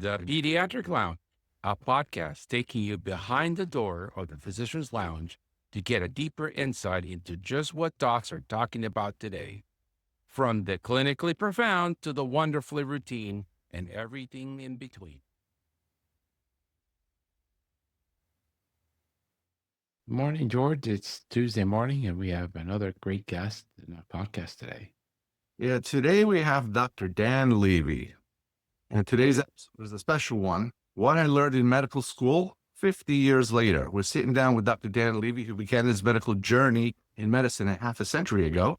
The Pediatric Lounge, a podcast taking you behind the door of the physician's lounge to get a deeper insight into just what docs are talking about today. From the clinically profound to the wonderfully routine and everything in between. Morning, George. It's Tuesday morning, and we have another great guest in our podcast today. Yeah, today we have Dr. Dan Levy. And today's episode is a special one. What I learned in medical school 50 years later. We're sitting down with Dr. Dan Levy, who began his medical journey in medicine a half a century ago.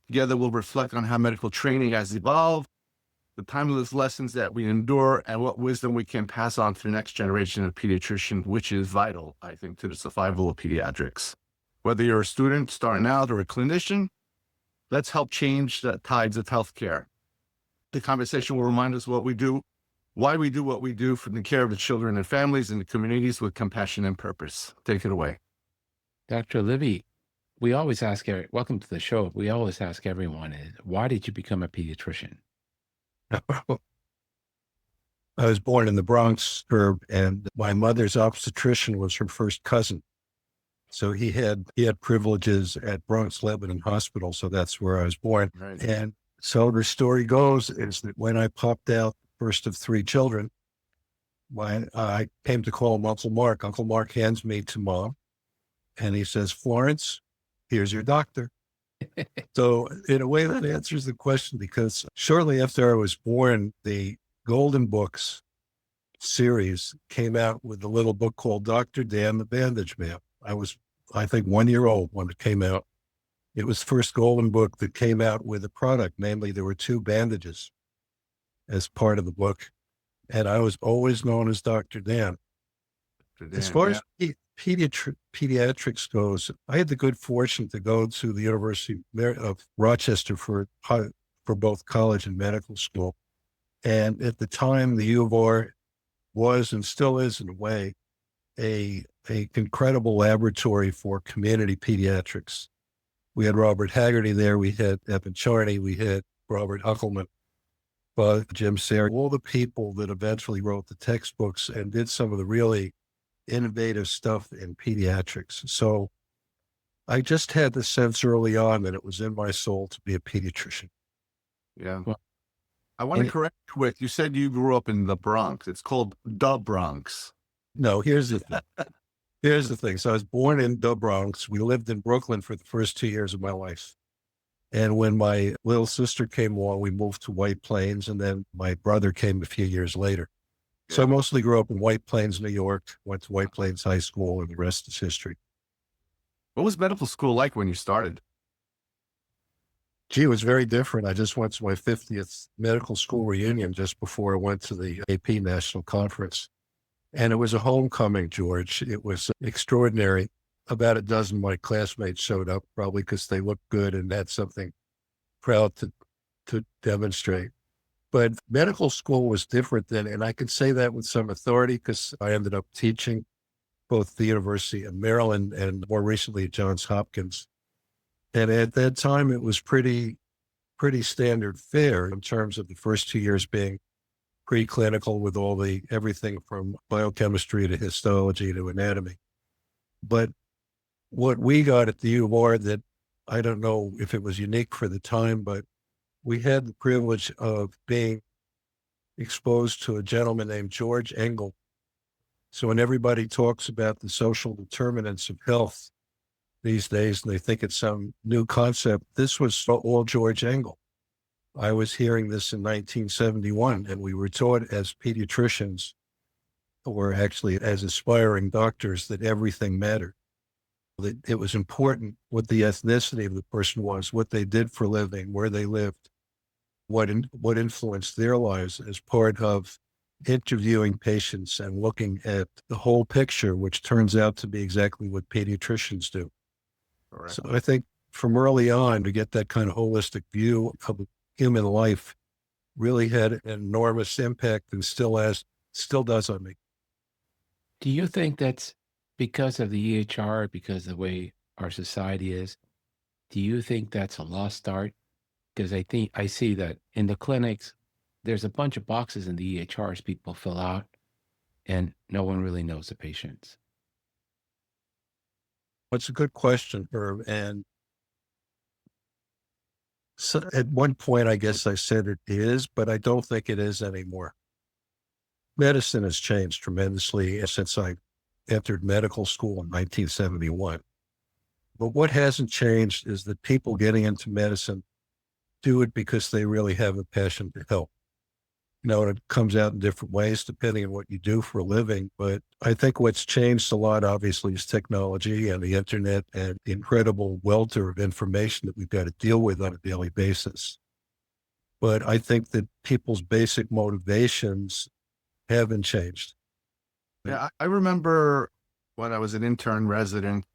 Together, we'll reflect on how medical training has evolved, the timeless lessons that we endure, and what wisdom we can pass on to the next generation of pediatricians, which is vital, I think, to the survival of pediatrics. Whether you're a student starting out or a clinician, let's help change the tides of healthcare. The conversation will remind us what we do, why we do what we do for the care of the children and families and the communities with compassion and purpose. Take it away. Dr. Levy, we always ask, welcome to the show. We always ask everyone, why did you become a pediatrician? I was born in the Bronx, and my mother's obstetrician was her first cousin. So he had privileges at Bronx Lebanon Hospital. So that's where I was born. Right. And so the story goes is that when I popped out, first of three children, when I came to call him Uncle Mark hands me to Mom, and he says, "Florence, here's your doctor." So in a way that answers the question, because shortly after I was born, the Golden Books series came out with a little book called Dr. Dan the Bandage Man. I was, I think, 1 year old when it came out. It was the first Golden Book that came out with a product. Namely, there were two bandages as part of the book. And I was always known as Dr. Dan. As far as pediatrics goes, I had the good fortune to go to the University of Rochester for both college and medical school. And at the time, the U of R was and still is, in a way, a incredible laboratory for community pediatrics. We had Robert Haggerty there, we had Evan Charney, we had Robert Huckelman, Jim Sayre, all the people that eventually wrote the textbooks and did some of the really innovative stuff in pediatrics. So I just had the sense early on that it was in my soul to be a pediatrician. Yeah. Well, I want to correct you with, you said you grew up in the Bronx. It's called the Bronx. No, here's the thing. So I was born in the Bronx. We lived in Brooklyn for the first 2 years of my life. And when my little sister came along, we moved to White Plains, and then my brother came a few years later. Yeah. So I mostly grew up in White Plains, New York, went to White Plains High School, and the rest is history. What was medical school like when you started? Gee, it was very different. I just went to my 50th medical school reunion just before I went to the AP National Conference. And it was a homecoming, George. It was extraordinary. About a dozen of my classmates showed up, probably because they looked good and had something proud to demonstrate. But medical school was different then, and I can say that with some authority because I ended up teaching both the University of Maryland and more recently at Johns Hopkins. And at that time, it was pretty standard fare in terms of the first 2 years being preclinical with everything from biochemistry to histology to anatomy. But what we got at the U of R that I don't know if it was unique for the time, but we had the privilege of being exposed to a gentleman named George Engel. So when everybody talks about the social determinants of health these days, and they think it's some new concept, this was all George Engel. I was hearing this in 1971, and we were taught as pediatricians, or actually as aspiring doctors, that everything mattered. That it was important what the ethnicity of the person was, what they did for a living, where they lived, what influenced their lives as part of interviewing patients and looking at the whole picture, which turns out to be exactly what pediatricians do. Correct. So I think from early on to get that kind of holistic view of human life really had an enormous impact and still does on me. Do you think that's because of the EHR, because of the way our society is? Do you think that's a lost art? Because I see that in the clinics, there's a bunch of boxes in the EHRs people fill out, and no one really knows the patients. It's a good question, Herb. And so at one point, I guess I said it is, but I don't think it is anymore. Medicine has changed tremendously since I entered medical school in 1971. But what hasn't changed is that people getting into medicine do it because they really have a passion to help. It comes out in different ways depending on what you do for a living. But I think what's changed a lot, obviously, is technology and the internet and the incredible welter of information that we've got to deal with on a daily basis. But I think that people's basic motivations haven't changed. Yeah, I remember when I was an intern resident,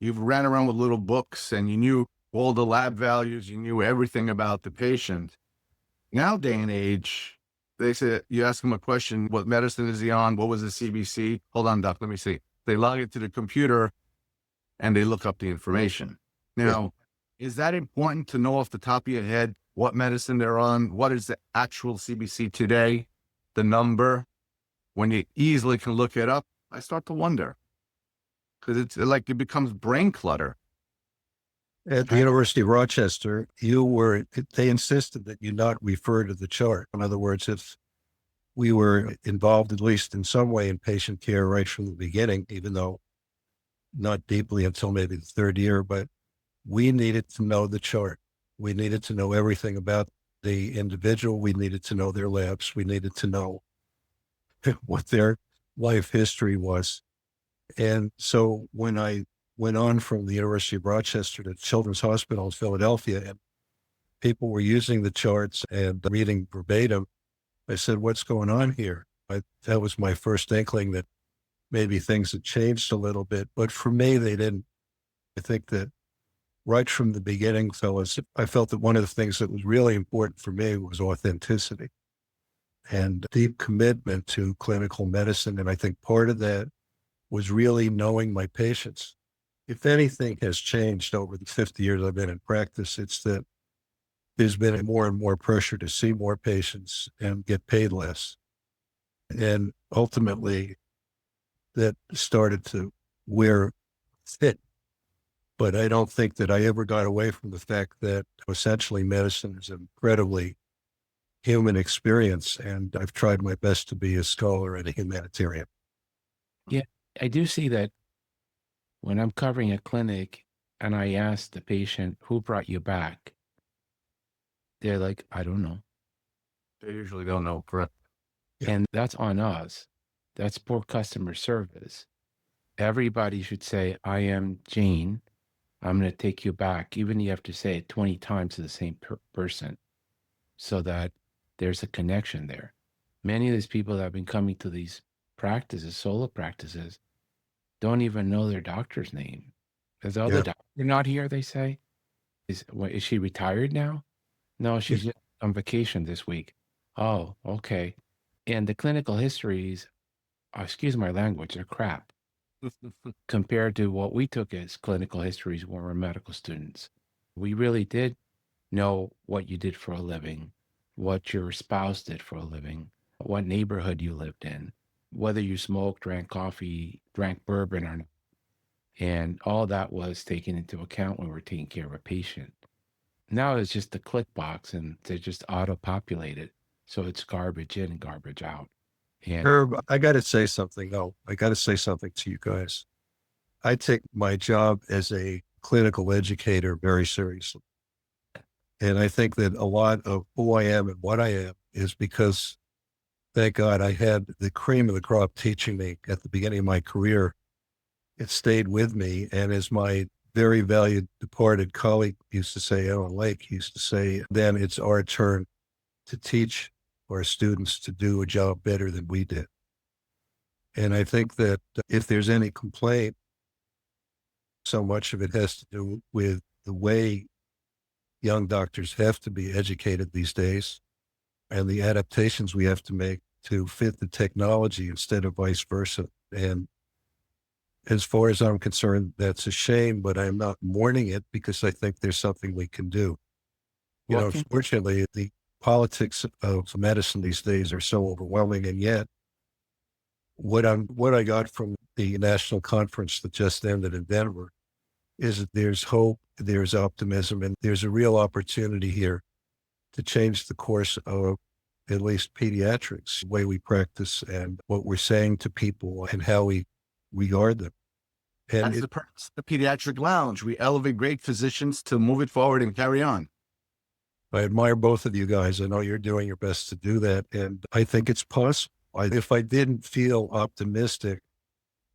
you ran around with little books and you knew all the lab values, you knew everything about the patient. Now, day and age, they say, you ask them a question, what medicine is he on? What was the CBC? Hold on, doc, let me see. They log it to the computer and they look up the information. Now, is that important to know off the top of your head what medicine they're on? What is the actual CBC today? The number? When you easily can look it up, I start to wonder. Because it's like it becomes brain clutter. At the University of Rochester, they insisted that you not refer to the chart. In other words, if we were involved at least in some way in patient care right from the beginning, even though not deeply until maybe the third year, but we needed to know the chart. We needed to know everything about the individual. We needed to know their labs. We needed to know what their life history was. And so when I went on from the University of Rochester to Children's Hospital in Philadelphia, and people were using the charts and reading verbatim, I said, what's going on here? That was my first inkling that maybe things had changed a little bit. But for me, they didn't. I think that right from the beginning, fellas, I felt that one of the things that was really important for me was authenticity and deep commitment to clinical medicine. And I think part of that was really knowing my patients. If anything has changed over the 50 years I've been in practice, it's that there's been more and more pressure to see more patients and get paid less. And ultimately, that started to wear thin. But I don't think that I ever got away from the fact that essentially medicine is an incredibly human experience, and I've tried my best to be a scholar and a humanitarian. Yeah, I do see that when I'm covering a clinic and I ask the patient, who brought you back? They're like, I don't know. They usually don't know, correct? Yeah. And that's on us. That's poor customer service. Everybody should say, I am Jane. I'm going to take you back. Even you have to say it 20 times to the same person so that there's a connection there. Many of these people that have been coming to these practices, solo practices, don't even know their doctor's name. Is the other doctor not here, they say? Is she retired now? No, she's just on vacation this week. Oh, okay. And the clinical histories, excuse my language, are crap compared to what we took as clinical histories when we were medical students. We really did know what you did for a living, what your spouse did for a living, what neighborhood you lived in, whether you smoked, drank coffee, drank bourbon or not. And all that was taken into account when we're taking care of a patient. Now it's just a click box and they just auto-populate it. So it's garbage in and garbage out. And Herb, I got to say something, though. I got to say something to you guys. I take my job as a clinical educator very seriously. And I think that a lot of who I am and what I am is because, thank God, I had the cream of the crop teaching me at the beginning of my career. It stayed with me. And as my very valued departed colleague used to say, Alan Lake used to say, then it's our turn to teach our students to do a job better than we did. And I think that if there's any complaint, so much of it has to do with the way young doctors have to be educated these days and the adaptations we have to make to fit the technology instead of vice versa. And as far as I'm concerned, that's a shame, but I'm not mourning it because I think there's something we can do. Fortunately, politics of medicine these days are so overwhelming. And yet what I got from the national conference that just ended in Denver is that there's hope, there's optimism, and there's a real opportunity here to change the course of at least pediatrics, the way we practice and what we're saying to people and how we regard them. And That's the purpose of the Pediatric Lounge. We elevate great physicians to move it forward and carry on. I admire both of you guys. I know you're doing your best to do that. And I think it's possible. If I didn't feel optimistic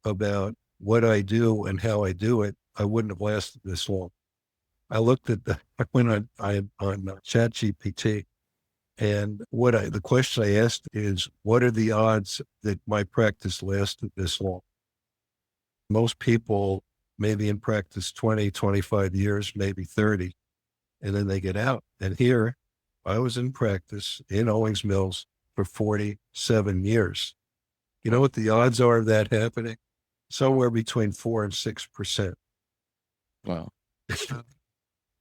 about what I do and how I do it, I wouldn't have lasted this long. I went on ChatGPT, and the question I asked is, what are the odds that my practice lasted this long? Most people may be in practice 20, 25 years, maybe 30, and then they get out. And here I was in practice in Owings Mills for 47 years. You know what the odds are of that happening? Somewhere between 4 and 6%. Wow.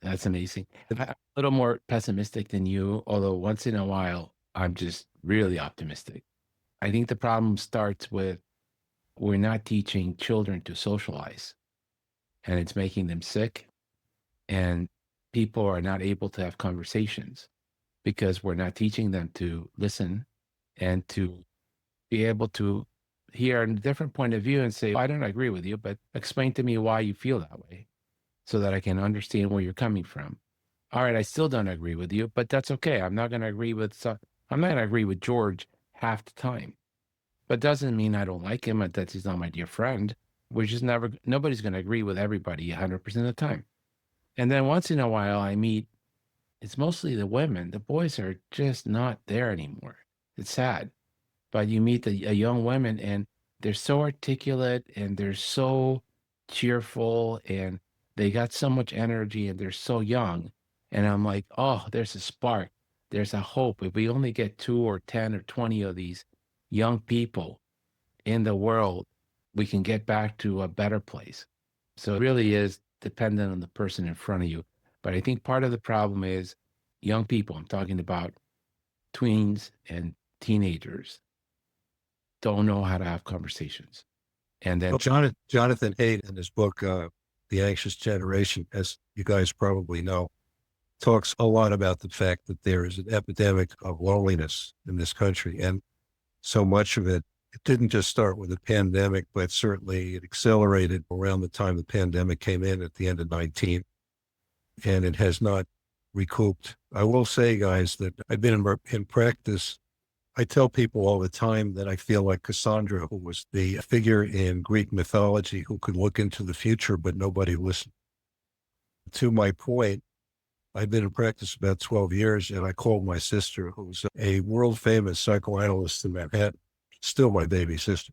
That's amazing. I'm a little more pessimistic than you, although once in a while, I'm just really optimistic. I think the problem starts with we're not teaching children to socialize, and it's making them sick, and people are not able to have conversations because we're not teaching them to listen and to be able to hear a different point of view and say, I don't agree with you, but explain to me why you feel that way so that I can understand where you're coming from. All right, I still don't agree with you, but that's okay. I'm not going to agree with George half the time. But doesn't mean I don't like him, that he's not my dear friend. Nobody's going to agree with everybody 100% of the time. And then once in a while I meet, it's mostly the women. The boys are just not there anymore. It's sad. But you meet a young women and they're so articulate and they're so cheerful and they got so much energy and they're so young. And I'm like, oh, there's a spark. There's a hope. If we only get 2 or 10 or 20 of these young people in the world, we can get back to a better place. So it really is dependent on the person in front of you. But I think part of the problem is young people, I'm talking about tweens and teenagers, don't know how to have conversations. And then Jonathan Haidt in his book, The Anxious Generation, as you guys probably know, talks a lot about the fact that there is an epidemic of loneliness in this country. And so much of it didn't just start with the pandemic, but certainly it accelerated around the time the pandemic came in at the end of 19, and it has not recouped. I will say, guys, that I've been in practice. I tell people all the time that I feel like Cassandra, who was the figure in Greek mythology who could look into the future, but nobody listened. To my point, I've been in practice about 12 years, and I called my sister, who's a world-famous psychoanalyst in Manhattan, still my baby sister.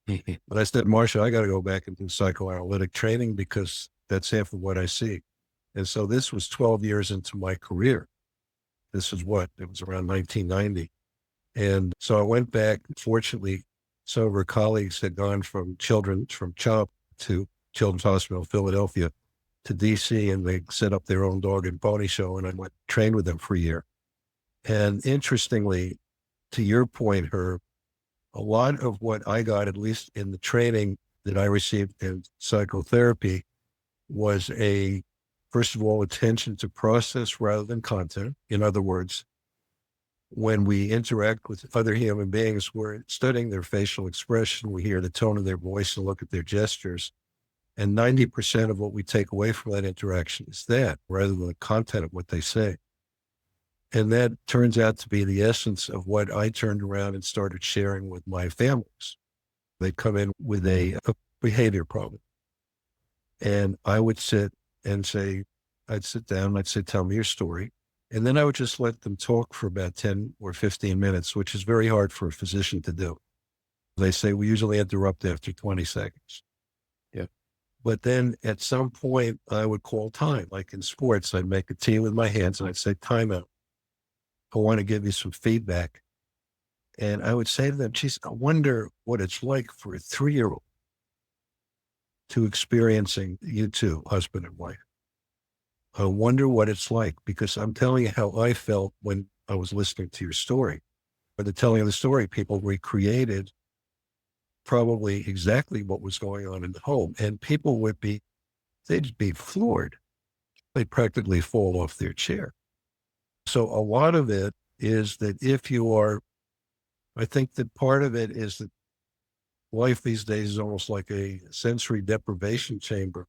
But I said, Marcia, I got to go back and do psychoanalytic training because that's half of what I see. And so this was 12 years into my career. This is it was around 1990. And so I went back. Fortunately, some of her colleagues had gone from CHOP to Children's Hospital of Philadelphia to DC, and they set up their own dog and pony show. And I went trained with them for a year. And interestingly, to your point, Herb, a lot of what I got, at least in the training that I received in psychotherapy, was first of all, attention to process rather than content. In other words, when we interact with other human beings, we're studying their facial expression. We hear the tone of their voice and look at their gestures. And 90% of what we take away from that interaction is that, rather than the content of what they say. And that turns out to be the essence of what I turned around and started sharing with my families. They'd come in with a behavior problem. And I would sit and say, I'd sit down and I'd say, tell me your story. And then I would just let them talk for about 10 or 15 minutes, which is very hard for a physician to do. They say we usually interrupt after 20 seconds. Yeah. But then at some point I would call time, like in sports, I'd make a tee with my hands and I'd say, timeout. I want to give you some feedback. And I would say to them, geez, I wonder what it's like for a 3-year-old to experiencing you two, husband and wife. I wonder what it's like, because I'm telling you how I felt when I was listening to your story. By the telling of the story, people recreated probably exactly what was going on in the home. And people they'd be floored. They'd practically fall off their chair. So a lot of it is that I think that part of it is that life these days is almost like a sensory deprivation chamber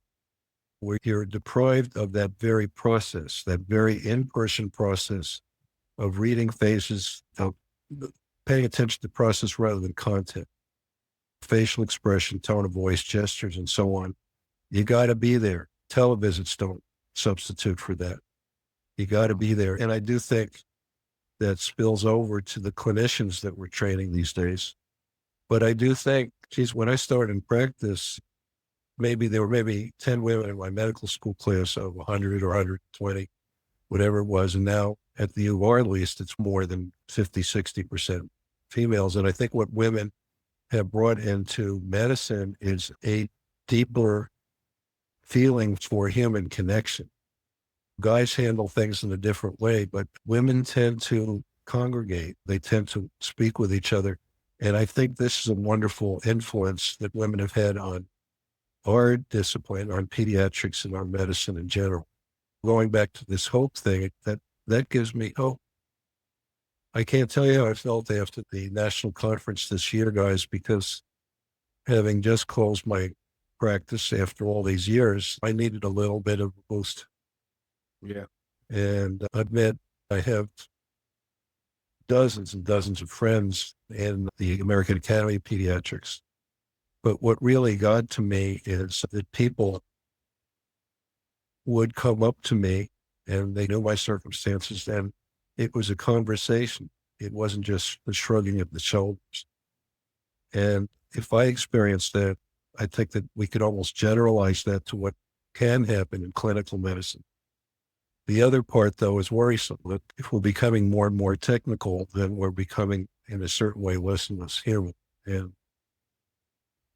where you're deprived of that very process, that very in-person process of reading faces, of paying attention to process rather than content, facial expression, tone of voice, gestures, and so on. You got to be there. Televisits don't substitute for that. You got to be there. And I do think that spills over to the clinicians that we're training these days. But I do think, geez, when I started in practice, there were maybe 10 women in my medical school class of 100 or 120, whatever it was. And now at the UR, at least, it's more than 50, 60% females. And I think what women have brought into medicine is a deeper feeling for human connection. Guys handle things in a different way, but women tend to congregate. They tend to speak with each other. And I think this is a wonderful influence that women have had on our discipline, on pediatrics and on medicine in general. Going back to this hope thing, that gives me hope. I can't tell you how I felt after the national conference this year, guys, because having just closed my practice after all these years, I needed a little bit of a boost. Yeah. And I admit I have dozens and dozens of friends in the American Academy of Pediatrics. But what really got to me is that people would come up to me and they knew my circumstances, and it was a conversation. It wasn't just the shrugging of the shoulders. And if I experienced that, I think that we could almost generalize that to what can happen in clinical medicine. The other part, though, is worrisome. That if we're becoming more and more technical, then we're becoming, in a certain way, less and less human. And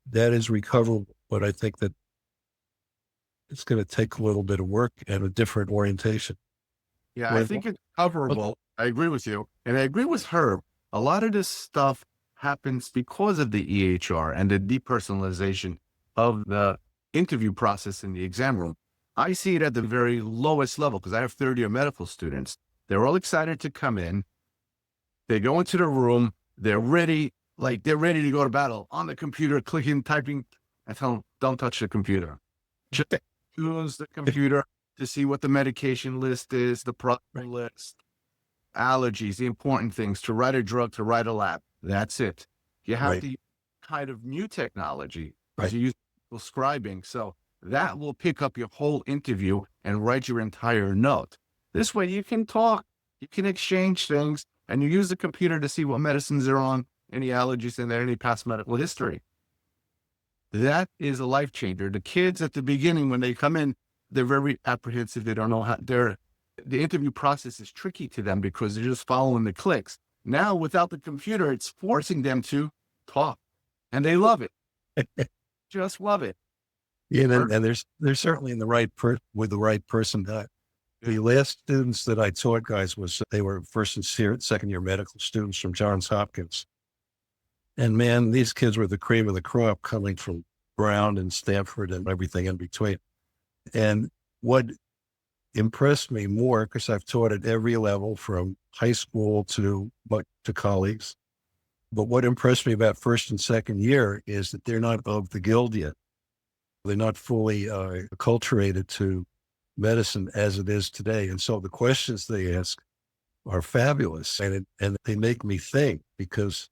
that is recoverable, but I think that it's going to take a little bit of work and a different orientation. Yeah, I think it's coverable. I agree with you. And I agree with Herb. A lot of this stuff happens because of the EHR and the depersonalization of the interview process in the exam room. I see it at the very lowest level because I have third-year medical students. They're all excited to come in. They go into the room. They're ready to go to battle on the computer, clicking, typing. I tell them, don't touch the computer. Just use the computer to see what the medication list is, the product list, allergies, the important things, to write a drug, to write a lab. That's it. You have to use kind of new technology because you use scribing. So that will pick up your whole interview and write your entire note. This way you can talk, you can exchange things, and you use the computer to see what medicines are on, any allergies in there, any past medical history. That is a life changer. The kids at the beginning, when they come in, they're very apprehensive. They don't know how the interview process is tricky to them because they're just following the clicks. Now, without the computer, it's forcing them to talk, and they love it. Just love it. Yeah, and they're certainly in the with the right person. The last students that I taught, guys, they were first and second year medical students from Johns Hopkins. And man, these kids were the cream of the crop coming from Brown and Stanford and everything in between. And what impressed me more, because I've taught at every level from high school to colleagues, but what impressed me about first and second year is that they're not of the guild yet. They're not fully acculturated to medicine as it is today. And so the questions they ask are fabulous, and they make me think, because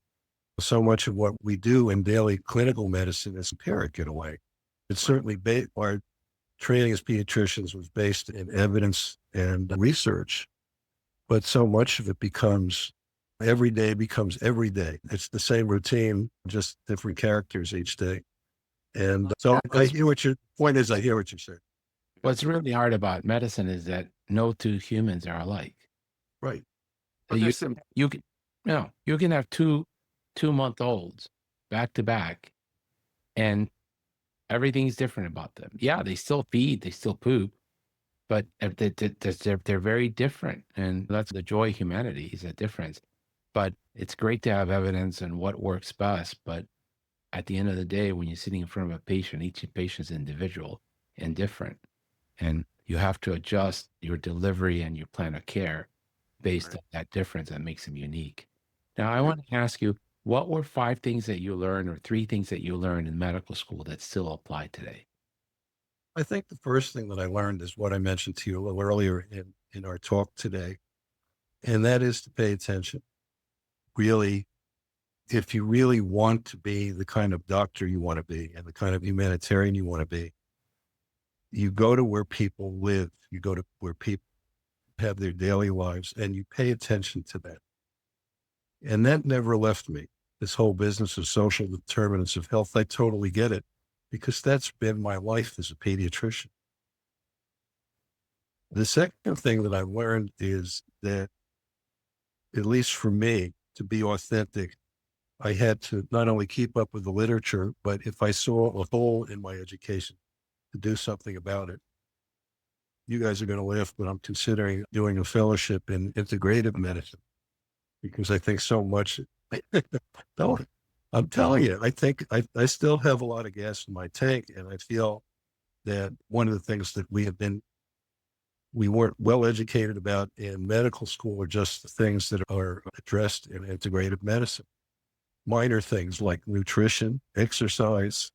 so much of what we do in daily clinical medicine is empiric in a way. It's certainly our training as pediatricians was based in evidence and research, but so much of it becomes every day. It's the same routine, just different characters each day. And so I hear what your point is. I hear what you're saying. What's really hard about medicine is that no two humans are alike. Right. So you can have two-month-olds back to back, and everything's different about them. Yeah, they still feed, they still poop, but they're very different. And that's the joy of humanity is a difference. But it's great to have evidence and what works best. But at the end of the day, when you're sitting in front of a patient, each patient is individual and different. And you have to adjust your delivery and your plan of care based Right. on that difference that makes them unique. Now, I Yep. want to ask you, what were 5 things that you learned or 3 things that you learned in medical school that still apply today? I think the first thing that I learned is what I mentioned to you a little earlier in our talk today, and that is to pay attention. Really, if you really want to be the kind of doctor you want to be and the kind of humanitarian you want to be, you go to where people live, you go to where people have their daily lives, and you pay attention to that. And that never left me. This whole business of social determinants of health, I totally get it because that's been my life as a pediatrician. The second thing that I've learned is that, at least for me, to be authentic, I had to not only keep up with the literature, but if I saw a hole in my education, to do something about it. You guys are going to laugh, but I'm considering doing a fellowship in integrative medicine because I think so much. No, I'm telling you, I think I still have a lot of gas in my tank. And I feel that one of the things that we weren't well educated about in medical school are just the things that are addressed in integrative medicine. Minor things like nutrition, exercise,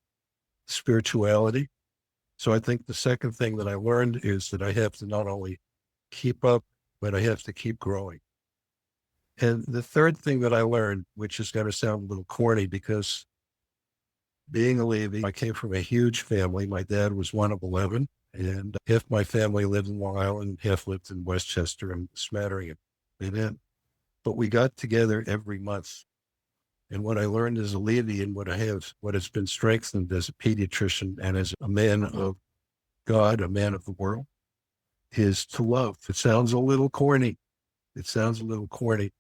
spirituality. So I think the second thing that I learned is that I have to not only keep up, but I have to keep growing. And the third thing that I learned, which is going to sound a little corny because being a Levy, I came from a huge family. My dad was one of 11, and half my family lived in Long Island, half lived in Westchester and smattering it. Amen. But we got together every month. And what I learned as a Levy and what has been strengthened as a pediatrician and as a man of God, a man of the world, is to love. It sounds a little corny. It sounds a little corny,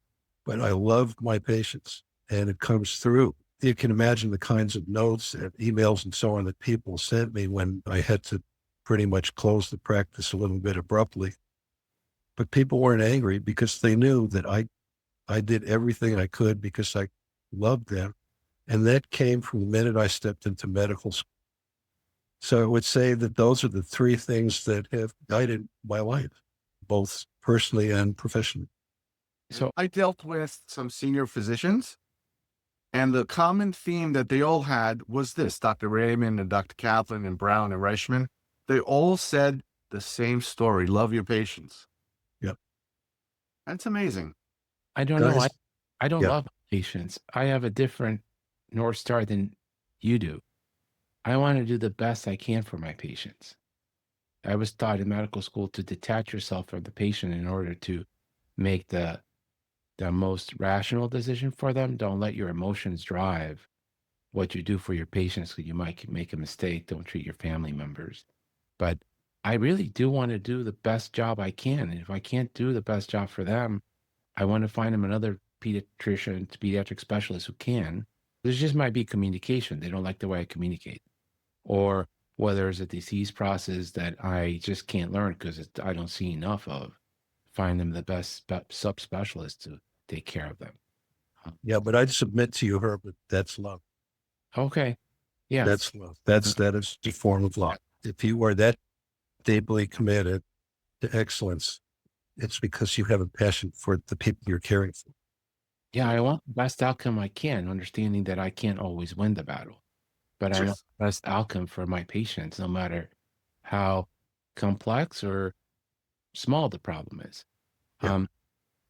but I love my patients and it comes through. You can imagine the kinds of notes and emails and so on that people sent me when I had to pretty much close the practice a little bit abruptly. But people weren't angry because they knew that I did everything I could because I loved them. And that came from the minute I stepped into medical school. So I would say that those are the 3 things that have guided my life, both personally and professionally. So, I dealt with some senior physicians, and the common theme that they all had was this: Dr. Raymond and Dr. Kaplan and Brown and Reichman. They all said the same story: love your patients. Yep. That's amazing. I don't know. Guys, I don't yeah. love patients. I have a different North Star than you do. I want to do the best I can for my patients. I was taught in medical school to detach yourself from the patient in order to make the most rational decision for them. Don't let your emotions drive what you do for your patients because you might make a mistake. Don't treat your family members. But I really do want to do the best job I can. And if I can't do the best job for them, I want to find them another pediatric specialist who can. There just might be communication. They don't like the way I communicate. Or whether there's a disease process that I just can't learn because I don't see enough of. Find them the best subspecialist to take care of them. Yeah. But I'd submit to you, Herbert, that's love. Okay. Yeah. That's love. That is a form of love. If you are that deeply committed to excellence, it's because you have a passion for the people you're caring for. Yeah. I want the best outcome I can, understanding that I can't always win the battle, but I Sure. want the best outcome for my patients, no matter how complex or small the problem is. Yeah. Um,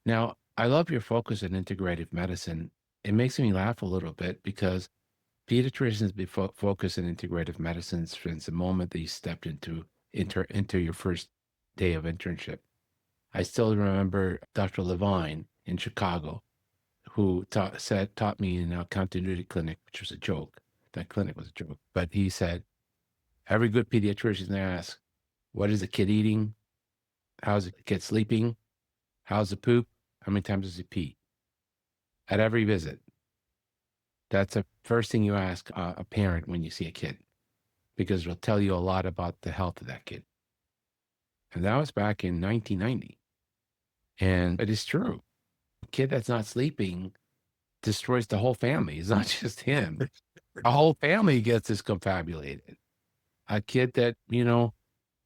Now, I love your focus on integrative medicine. It makes me laugh a little bit because pediatricians be focused on integrative medicine since the moment that you stepped into your first day of internship. I still remember Dr. Levine in Chicago, who taught me in a continuity clinic, which was a joke. That clinic was a joke, but he said every good pediatrician asks, "What is the kid eating? How's the kid sleeping? How's the poop? How many times does he pee?" At every visit. That's the first thing you ask a parent when you see a kid, because it'll tell you a lot about the health of that kid. And that was back in 1990. And it is true. A kid that's not sleeping destroys the whole family. It's not just him. The whole family gets discombobulated. A kid that,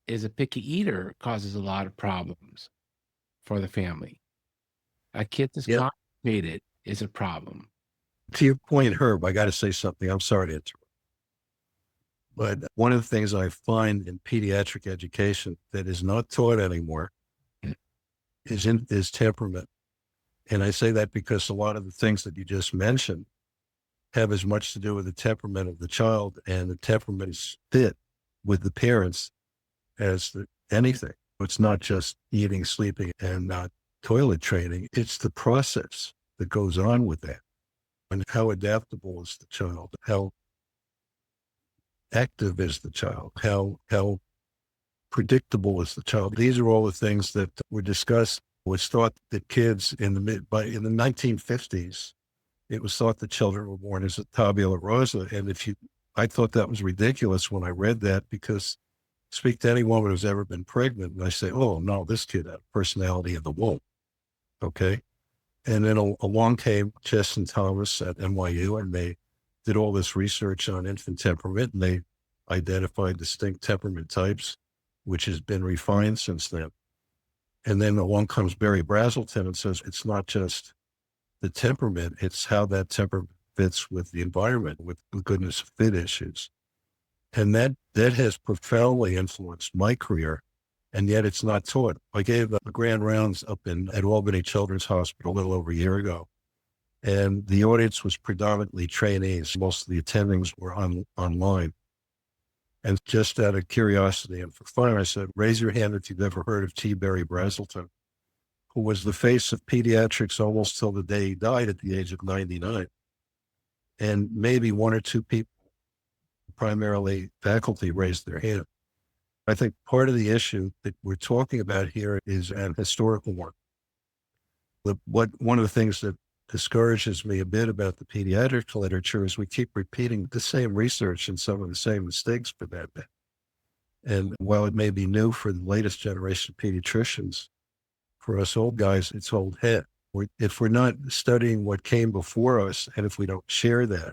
is a picky eater causes a lot of problems for the family. A kid that's Yeah. constipated is a problem. To your point, Herb, I got to say something. I'm sorry to interrupt. But one of the things I find in pediatric education that is not taught anymore is temperament. And I say that because a lot of the things that you just mentioned have as much to do with the temperament of the child, and the temperament is fit with the parents as anything. It's not just eating, sleeping, and not toilet training. It's the process that goes on with that. And how adaptable is the child? How active is the child? How predictable is the child? These are all the things that were discussed. It was thought that kids in the 1950s, it was thought that children were born as a tabula rasa. And I thought that was ridiculous when I read that, because speak to any woman who's ever been pregnant, and I say, oh no, this kid had a personality of the womb. Okay. And then along came Chess and Thomas at NYU, and they did all this research on infant temperament, and they identified distinct temperament types, which has been refined since then. And then along comes Barry Brazelton and says, it's not just the temperament, it's how that temperament fits with the environment, with the goodness of fit issues. And that has profoundly influenced my career. And yet it's not taught. I gave the grand rounds up at Albany Children's Hospital a little over a year ago. And the audience was predominantly trainees. Most of the attendings were online. And just out of curiosity and for fun, I said, raise your hand if you've ever heard of T. Barry Brazelton, who was the face of pediatrics almost till the day he died at the age of 99. And maybe one or two people, primarily faculty, raised their hand. I think part of the issue that we're talking about here is an historical one. One of the things that discourages me a bit about the pediatric literature is we keep repeating the same research and some of the same mistakes for that bit. And while it may be new for the latest generation of pediatricians, for us old guys, it's old hat. If we're not studying what came before us, and if we don't share that,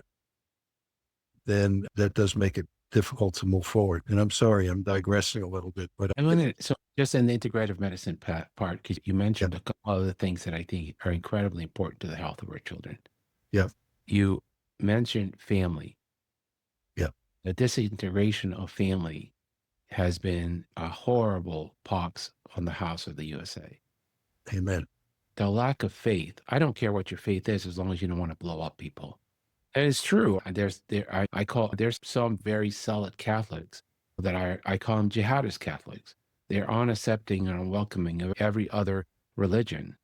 then that does make it difficult to move forward. And I'm sorry, I'm digressing a little bit, but So just in the integrative medicine part, because you mentioned a couple other things that I think are incredibly important to the health of our children. Yeah. You mentioned family. Yeah. The disintegration of family has been a horrible pox on the house of the USA. Amen. The lack of faith. I don't care what your faith is, as long as you don't want to blow up people. And it's true. There's some very solid Catholics that I call them jihadist Catholics. They're unaccepting and unwelcoming of every other religion.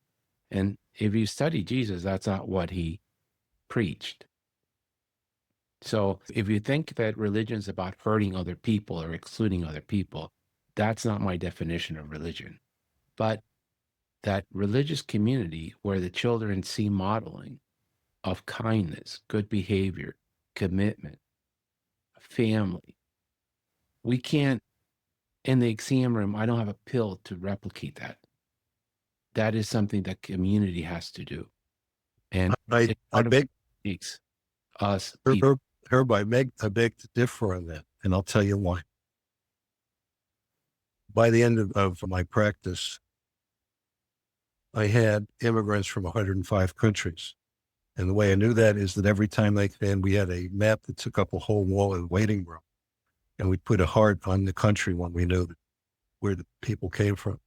And if you study Jesus, that's not what he preached. So if you think that religion's about hurting other people or excluding other people, that's not my definition of religion. But that religious community where the children see modeling of kindness, good behavior, commitment, family. We can't, in the exam room, I don't have a pill to replicate that. That is something that community has to do. And I beg us people. Herb, I beg to differ on that, and I'll tell you why. By the end of my practice, I had immigrants from 105 countries. And the way I knew that is that every time they came, we had a map that took up a whole wall of the waiting room. And we'd put a heart on the country when we knew where the people came from.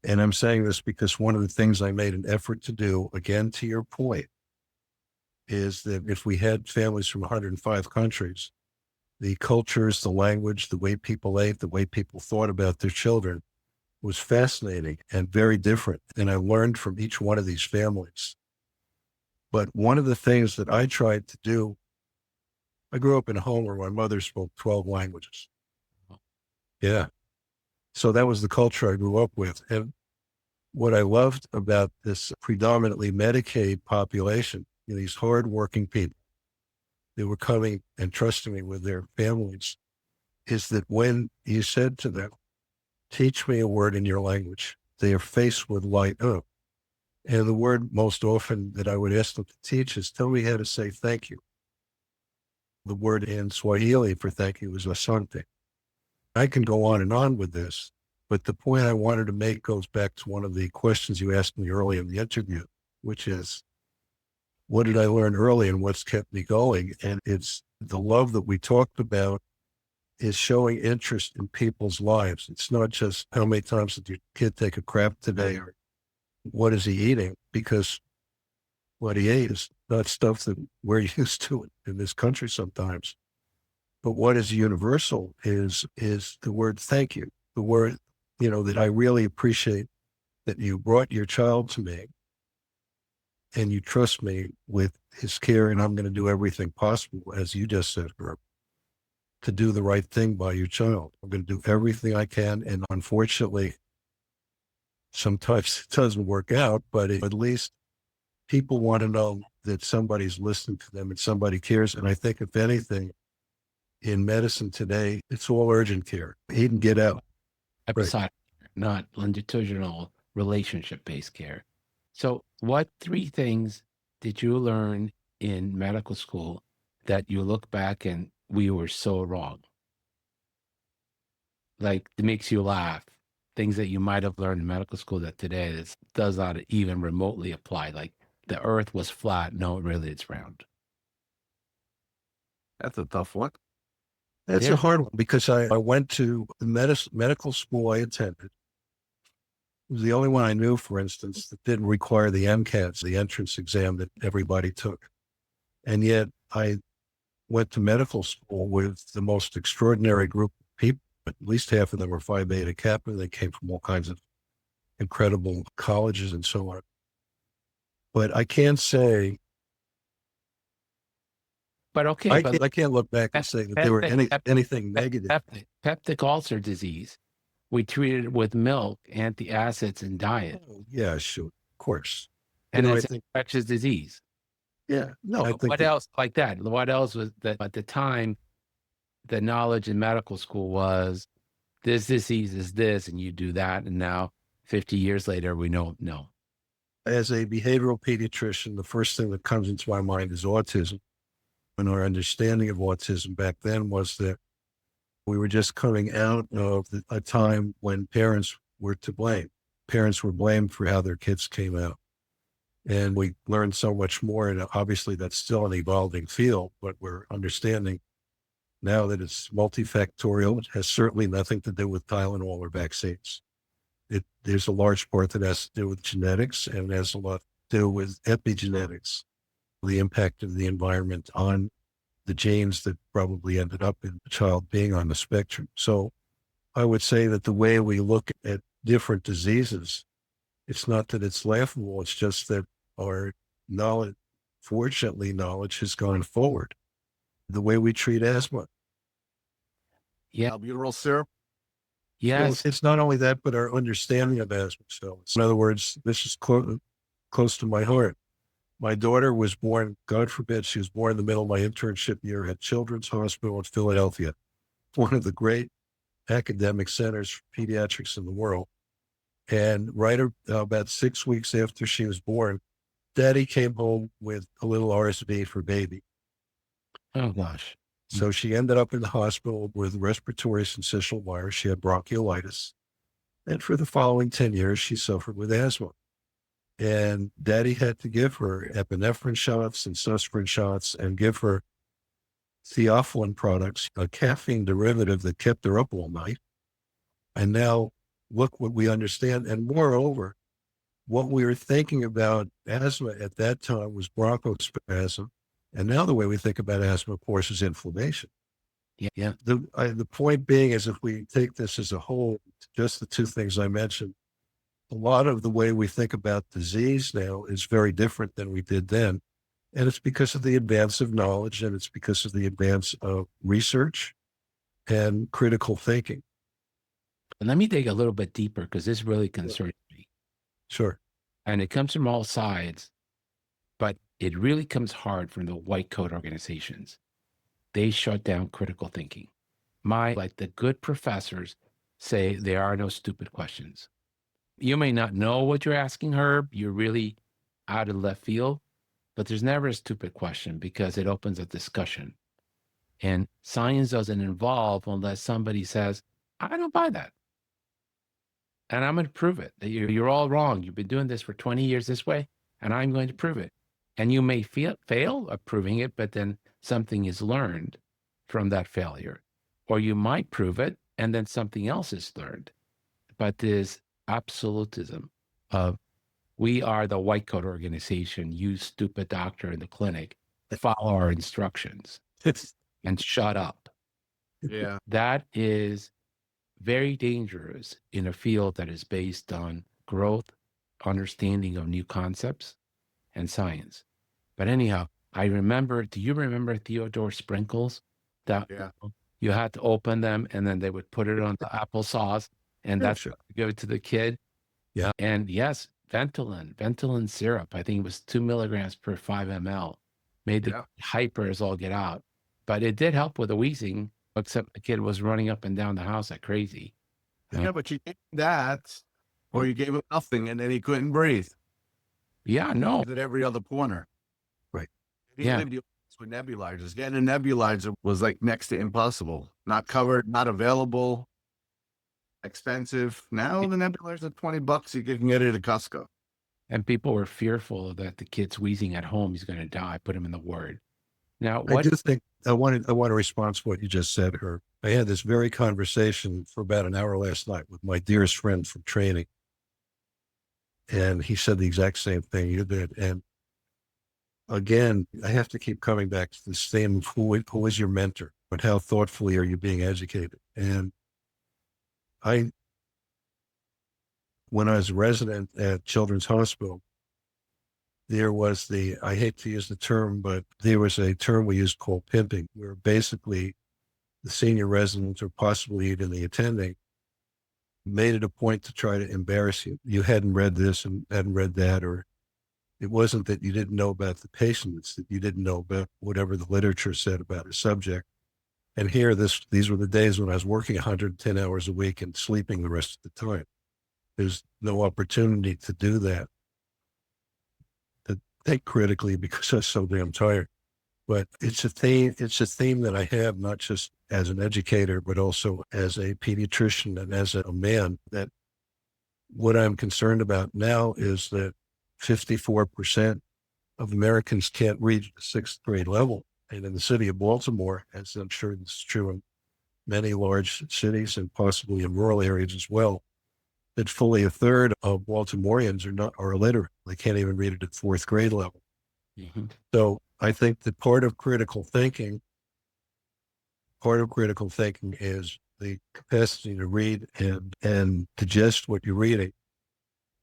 And I'm saying this because one of the things I made an effort to do, again, to your point, is that if we had families from 105 countries, the cultures, the language, the way people ate, the way people thought about their children was fascinating and very different. And I learned from each one of these families. But one of the things that I tried to do, I grew up in a home where my mother spoke 12 languages. Yeah. So that was the culture I grew up with. And what I loved about this predominantly Medicaid population, these hardworking people that were coming and trusting me with their families, is that when you said to them, teach me a word in your language. Their face would light up. And the word most often that I would ask them to teach is, tell me how to say thank you. The word in Swahili for thank you is asante. I can go on with this, but the point I wanted to make goes back to one of the questions you asked me early in the interview, which is, what did I learn early and what's kept me going? And it's the love that we talked about is showing interest in people's lives. It's not just how many times did your kid take a crap today or what is he eating? Because what he ate is not stuff that we're used to in this country sometimes. But what is universal is the word thank you, the word, that I really appreciate that you brought your child to me and you trust me with his care, and I'm going to do everything possible, as you just said, Herb, to do the right thing by your child. I'm going to do everything I can. And unfortunately, sometimes it doesn't work out, but at least people want to know that somebody's listening to them and somebody cares. And I think if anything, in medicine today, it's all urgent care. He can get out. Episodic, not longitudinal relationship-based care. So what 3 things did you learn in medical school that you look back and we were so wrong? Like, it makes you laugh. Things that you might have learned in medical school that today does not even remotely apply. Like, the earth was flat. No, really, it's round. That's a tough one. That's Yeah. a hard one because I went to the medical school I attended. It was the only one I knew, for instance, that didn't require the MCATs, the entrance exam that everybody took. And yet I went to medical school with the most extraordinary group of people. At least half of them were Phi Beta Kappa. They came from all kinds of incredible colleges and so on. But I can't say, But okay, I can't look back and say that there were anything negative. peptic ulcer disease, we treated it with milk, antacids, and diet. Oh, yeah, sure. Of course. And I it's an think, infectious disease. yeah, no, I think What else like that? What else was that at the time, the knowledge in medical school was this disease is this, and you do that. And now 50 years later, we know, no. as a behavioral pediatrician, the first thing that comes into my mind is autism. And our understanding of autism back then was that we were just coming out of a time when parents were to blame. Parents were blamed for how their kids came out. And we learned so much more. And obviously that's still an evolving field, but we're understanding now that it's multifactorial. It has certainly nothing to do with Tylenol or vaccines. There's a large part that has to do with genetics, and it has a lot to do with epigenetics, the impact of the environment on the genes that probably ended up in the child being on the spectrum. So I would say that the way we look at different diseases, it's not that it's laughable, it's just that our knowledge, fortunately, knowledge has gone forward. The way we treat asthma. Yeah. Albuterol syrup. Yes. It's not only that, but our understanding of asthma cells. In other words, this is close to my heart. My daughter was born, God forbid, she was born in the middle of my internship year at Children's Hospital in Philadelphia, one of the great academic centers for pediatrics in the world. And about 6 weeks after she was born, Daddy came home with a little RSV for baby. Oh, gosh. So she ended up in the hospital with respiratory syncytial virus. She had bronchiolitis. And for the following 10 years, she suffered with asthma. And Daddy had to give her epinephrine shots and suspirin shots and give her theophylline products, a caffeine derivative that kept her up all night. And now look what we understand. And moreover, what we were thinking about asthma at that time was bronchospasm. And now the way we think about asthma, of course, is inflammation. Yeah. The point being is if we take this as a whole, just the 2 things I mentioned, a lot of the way we think about disease now is very different than we did then. And it's because of the advance of knowledge, and it's because of the advance of research and critical thinking. And let me dig a little bit deeper because this really concerns me. Sure. And it comes from all sides, but it really comes hard from the white coat organizations. They shut down critical thinking. Like the good professors say there are no stupid questions. You may not know what you're asking her. You're really out of left field, but there's never a stupid question because it opens a discussion. And science doesn't evolve unless somebody says, I don't buy that. And I'm going to prove it. That you're all wrong. You've been doing this for 20 years this way, and I'm going to prove it. And you may fail at proving it, but then something is learned from that failure. Or you might prove it, and then something else is learned. But this absolutism of we are the white coat organization, you stupid doctor in the clinic, follow our instructions and shut up. Yeah. That is very dangerous in a field that is based on growth, understanding of new concepts, and science. But anyhow, do you remember Theodore Sprinkles? That Yeah. you had to open them and then they would put it on the applesauce and Yeah, that's sure. what you give it to the kid. Yeah. And yes, Ventolin syrup, I think it was 2 milligrams per 5 ml, made the hyper as all get out. But it did help with the wheezing, except the kid was running up and down the house like crazy. Yeah, but you gave him that, or you gave him nothing, and then he couldn't breathe. Yeah, no. At every other corner. Right. He lived with nebulizers. Getting a nebulizer was like next to impossible. Not covered, not available, expensive. Now the nebulizers are $20. You can get it at Costco. And people were fearful that the kid's wheezing at home, he's going to die, put him in the ward. Now, I what? just think I want to respond to what you just said, Herb. I had this very conversation for about an hour last night with my dearest friend from training. And he said the exact same thing you did. And again, I have to keep coming back to the same of who is your mentor, but how thoughtfully are you being educated? And when I was a resident at Children's Hospital, there was I hate to use the term, but there was a term we used called pimping, where basically the senior residents or possibly even the attending made it a point to try to embarrass you. You hadn't read this and hadn't read that, or it wasn't that you didn't know about the patient, it's that you didn't know about whatever the literature said about a subject. And here, these were the days when I was working 110 hours a week and sleeping the rest of the time. There's no opportunity to do that. To think critically because I was so damn tired. But it's a theme that I have, not just as an educator, but also as a pediatrician and as a man, that what I'm concerned about now is that 54% of Americans can't reach the 6th grade level. And in the city of Baltimore, as I'm sure this is true in many large cities and possibly in rural areas as well, that fully a third of Baltimoreans are illiterate. They can't even read it at 4th grade level. Mhm. So I think that part of critical thinking is the capacity to read and digest what you're reading.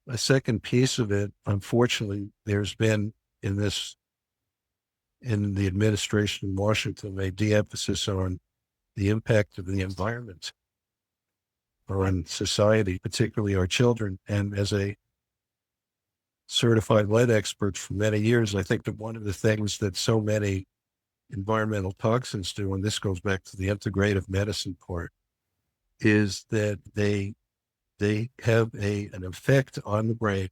A second piece of it, unfortunately, there's been in the administration in Washington, a de-emphasis on the impact of the environment on society, particularly our children. And as a certified lead expert for many years, I think that one of the things that so many environmental toxins do, and this goes back to the integrative medicine part, is that they have an effect on the brain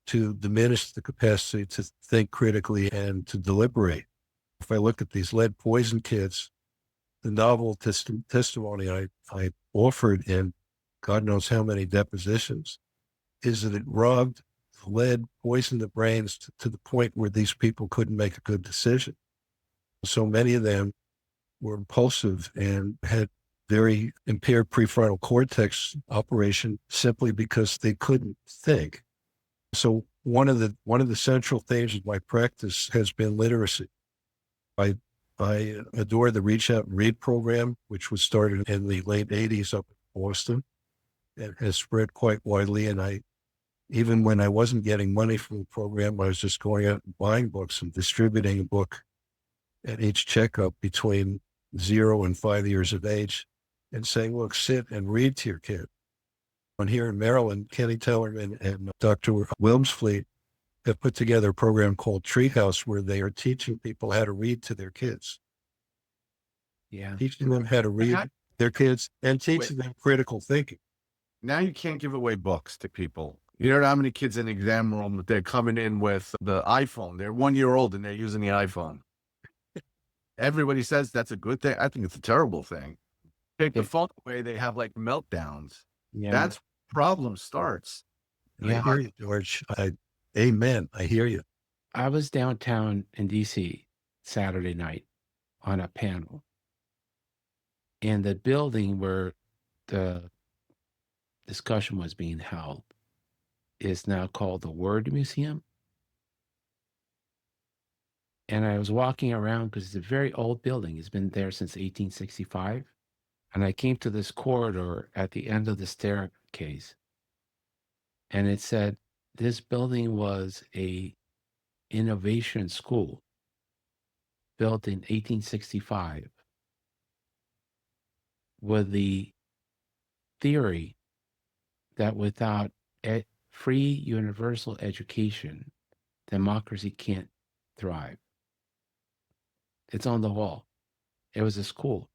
to diminish the capacity to think critically and to deliberate. If I look at these lead poison kids, the novel testimony I offered in God knows how many depositions is that it robbed lead, poisoned the brains to the point where these people couldn't make a good decision. So many of them were impulsive and had very impaired prefrontal cortex operation simply because they couldn't think. So one of the central themes of my practice has been literacy. I adore the Reach Out and Read program, which was started in the late 80s up in Boston. It has spread quite widely. And even when I wasn't getting money from the program, I was just going out and buying books and distributing a book at each checkup between 0 and 5 years of age and saying, look, sit and read to your kid. And here in Maryland, Kenny Tellerman and Dr. Wilmsfleet have put together a program called Treehouse, where they are teaching people how to read to their kids. Yeah. Teaching them how to read their kids and teaching Wait, them critical thinking. now you can't give away books to people. You know how many kids in the exam room that they're coming in with the iPhone? They're 1 year old and they're using the iPhone. Everybody says that's a good thing. I think it's a terrible thing. Take the Yeah. phone away, they have like meltdowns. Yeah. That's problem starts. I hear you, George. Amen. I hear you. I was downtown in DC Saturday night on a panel, and the building where the discussion was being held is now called the Word Museum. And I was walking around because it's a very old building. It's been there since 1865. And I came to this corridor at the end of the staircase, and it said this building was a innovation school built in 1865 with the theory that without free universal education, democracy can't thrive. It's on the wall. It was a school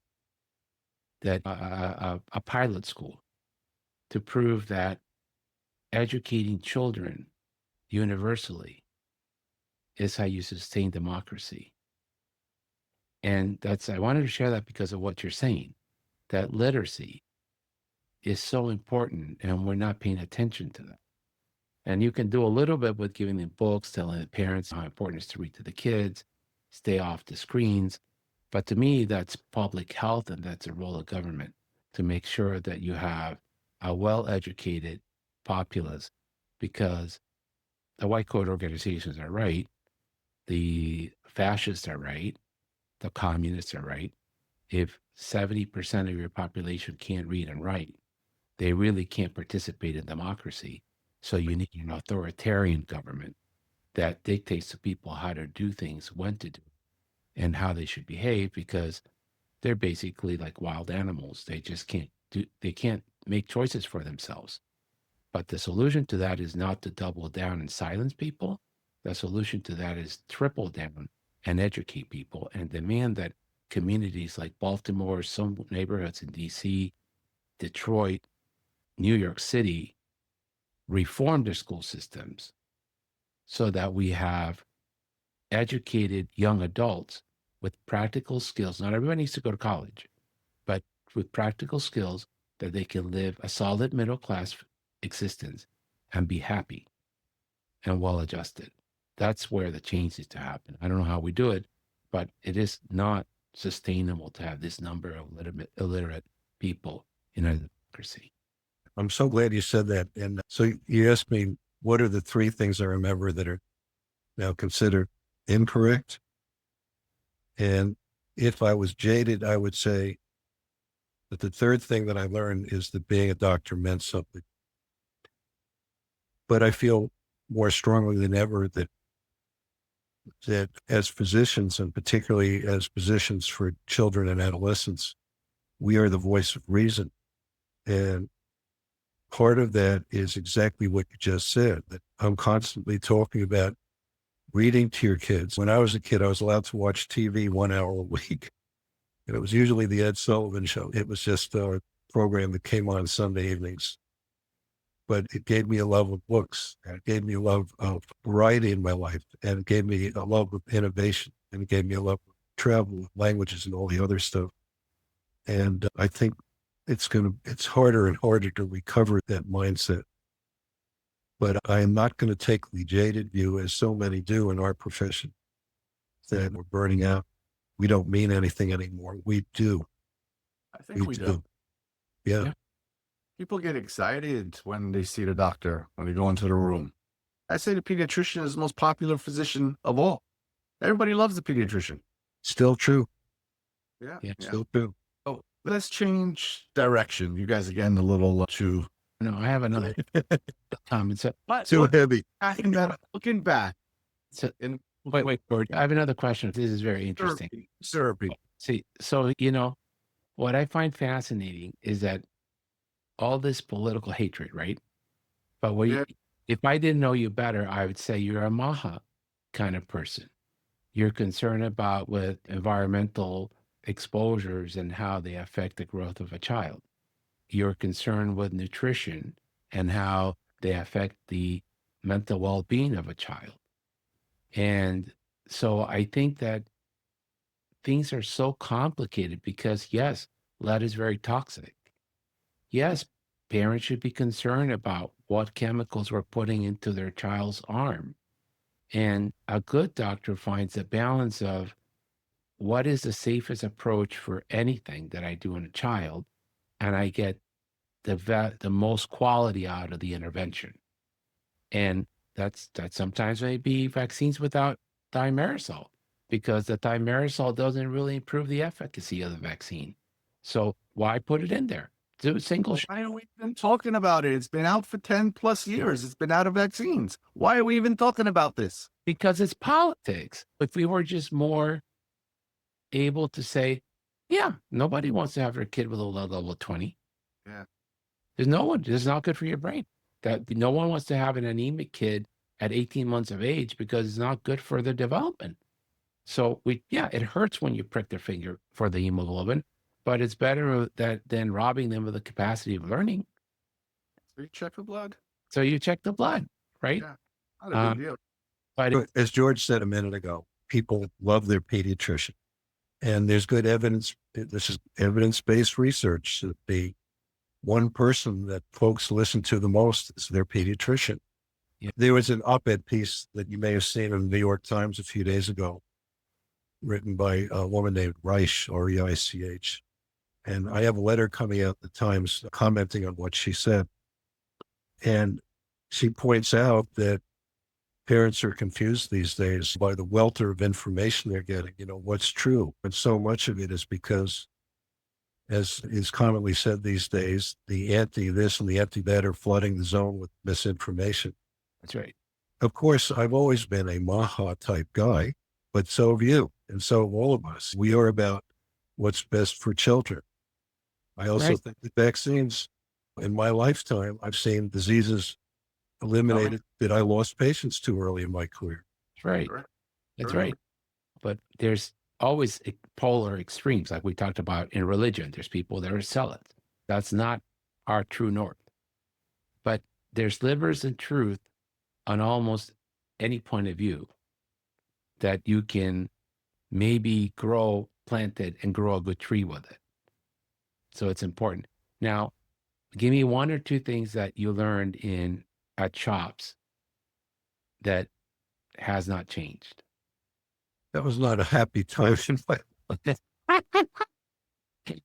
that a pilot school to prove that educating children universally is how you sustain democracy. And I wanted to share that because of what you're saying, that literacy is so important and we're not paying attention to that. And you can do a little bit with giving them books, telling the parents how important it is to read to the kids, stay off the screens. But to me, that's public health, and that's a role of government to make sure that you have a well-educated populace, because the white coat organizations are right, the fascists are right, the communists are right. If 70% of your population can't read and write, they really can't participate in democracy. So you need an authoritarian government that dictates to people how to do things, when to do, and how they should behave, because they're basically like wild animals. They just they can't make choices for themselves. But the solution to that is not to double down and silence people. The solution to that is triple down and educate people and demand that communities like Baltimore, some neighborhoods in DC, Detroit, New York City reform their school systems so that we have educated young adults with practical skills. Not everyone needs to go to college, but with practical skills that they can live a solid middle class existence and be happy and well adjusted. That's where the change needs to happen. I don't know how we do it, but it is not sustainable to have this number of illiterate people in a democracy. I'm so glad you said that. And so you asked me, what are the three things I remember that are now considered incorrect? And if I was jaded, I would say that the third thing that I learned is that being a doctor meant something. But I feel more strongly than ever that as physicians, and particularly as physicians for children and adolescents, we are the voice of reason. And part of that is exactly what you just said, that I'm constantly talking about reading to your kids. When I was a kid, I was allowed to watch TV 1 hour a week. And it was usually the Ed Sullivan Show. It was just a program that came on Sunday evenings. But it gave me a love of books, and it gave me a love of variety in my life, and it gave me a love of innovation, and it gave me a love of travel, languages, and all the other stuff. And I think it's harder and harder to recover that mindset. But I am not going to take the jaded view, as so many do in our profession, that we're burning out. We don't mean anything anymore. We do. I think we do. Yeah. People get excited when they see the doctor, when they go into the room. I say the pediatrician is the most popular physician of all. Everybody loves the pediatrician. Still true. Yeah. Still true. Oh, let's change direction. You guys are getting a little too. No, I have another comment. So, Too heavy. Looking back. So, wait, George. I have another question. This is very interesting. Syrupy. See, so, what I find fascinating is that all this political hatred, right? But if I didn't know you better, I would say you're a Maha kind of person. You're concerned about with environmental exposures and how they affect the growth of a child. You're concerned with nutrition and how they affect the mental well-being of a child. And so I think that things are so complicated because, yes, lead is very toxic. Yes, parents should be concerned about what chemicals we're putting into their child's arm. And a good doctor finds a balance of what is the safest approach for anything that I do in a child, and I get the most quality out of the intervention. And that sometimes may be vaccines without thimerosal, because the thimerosal doesn't really improve the efficacy of the vaccine. So why put it in there? Do a single shot. Why are we even talking about it? It's been out for 10 plus years. It's been out of vaccines. Why are we even talking about this? Because it's politics. If we were just more able to say, yeah, nobody wants to have their kid with a low level 20. Yeah. There's no one. It's not good for your brain. That no one wants to have an anemic kid at 18 months of age because it's not good for their development. So it hurts when you prick their finger for the hemoglobin, but it's better than robbing them of the capacity of learning. So you check the blood. So you check the blood, right? Yeah. Not a big deal. But As George said a minute ago, people love their pediatrician. And there's good evidence. This is evidence-based research that the one person that folks listen to the most is their pediatrician. Yeah. There was an op-ed piece that you may have seen in the New York Times a few days ago, written by a woman named Reich, R-E-I-C-H. And I have a letter coming out at the Times commenting on what she said. And she points out that parents are confused these days by the welter of information they're getting, what's true. And so much of it is because, as is commonly said these days, the anti-this and the anti-that are flooding the zone with misinformation. that's right. Of course, I've always been a Maha type guy, but so have you. And so have all of us. We are about what's best for children. I also Right. think that vaccines, in my lifetime, I've seen diseases eliminated that I lost patients too early in my career. That's right. Correct. That's Correct. right. But there's always polar extremes, like we talked about in religion. There's people that are zealots. That's not our true north. But there's slivers and truth on almost any point of view that you can maybe plant it and grow a good tree with it. So it's important. Now, give me one or two things that you learned at CHOPS that has not changed. That was not a happy time in my life.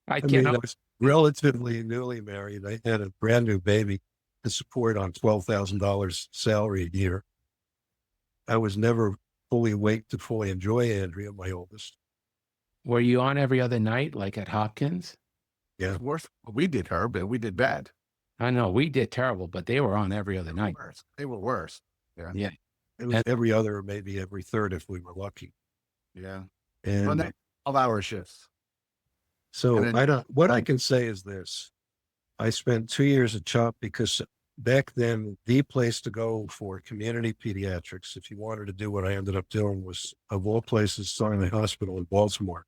I was relatively newly married. I had a brand new baby to support on $12,000 salary a year. I was never fully awake to fully enjoy Andrea, my oldest. Were you on every other night, like at Hopkins? Yeah. It's worse. We did her, but we did bad. I know we did terrible, but they were on every other night. They were worse. Yeah. Yeah. It was every other, or maybe every third if we were lucky. Yeah. And 12-hour shifts. so then- what I can say is this. I spent 2 years at CHOP because back then the place to go for community pediatrics, if you wanted to do what I ended up doing, was, of all places, Sinai Hospital in Baltimore,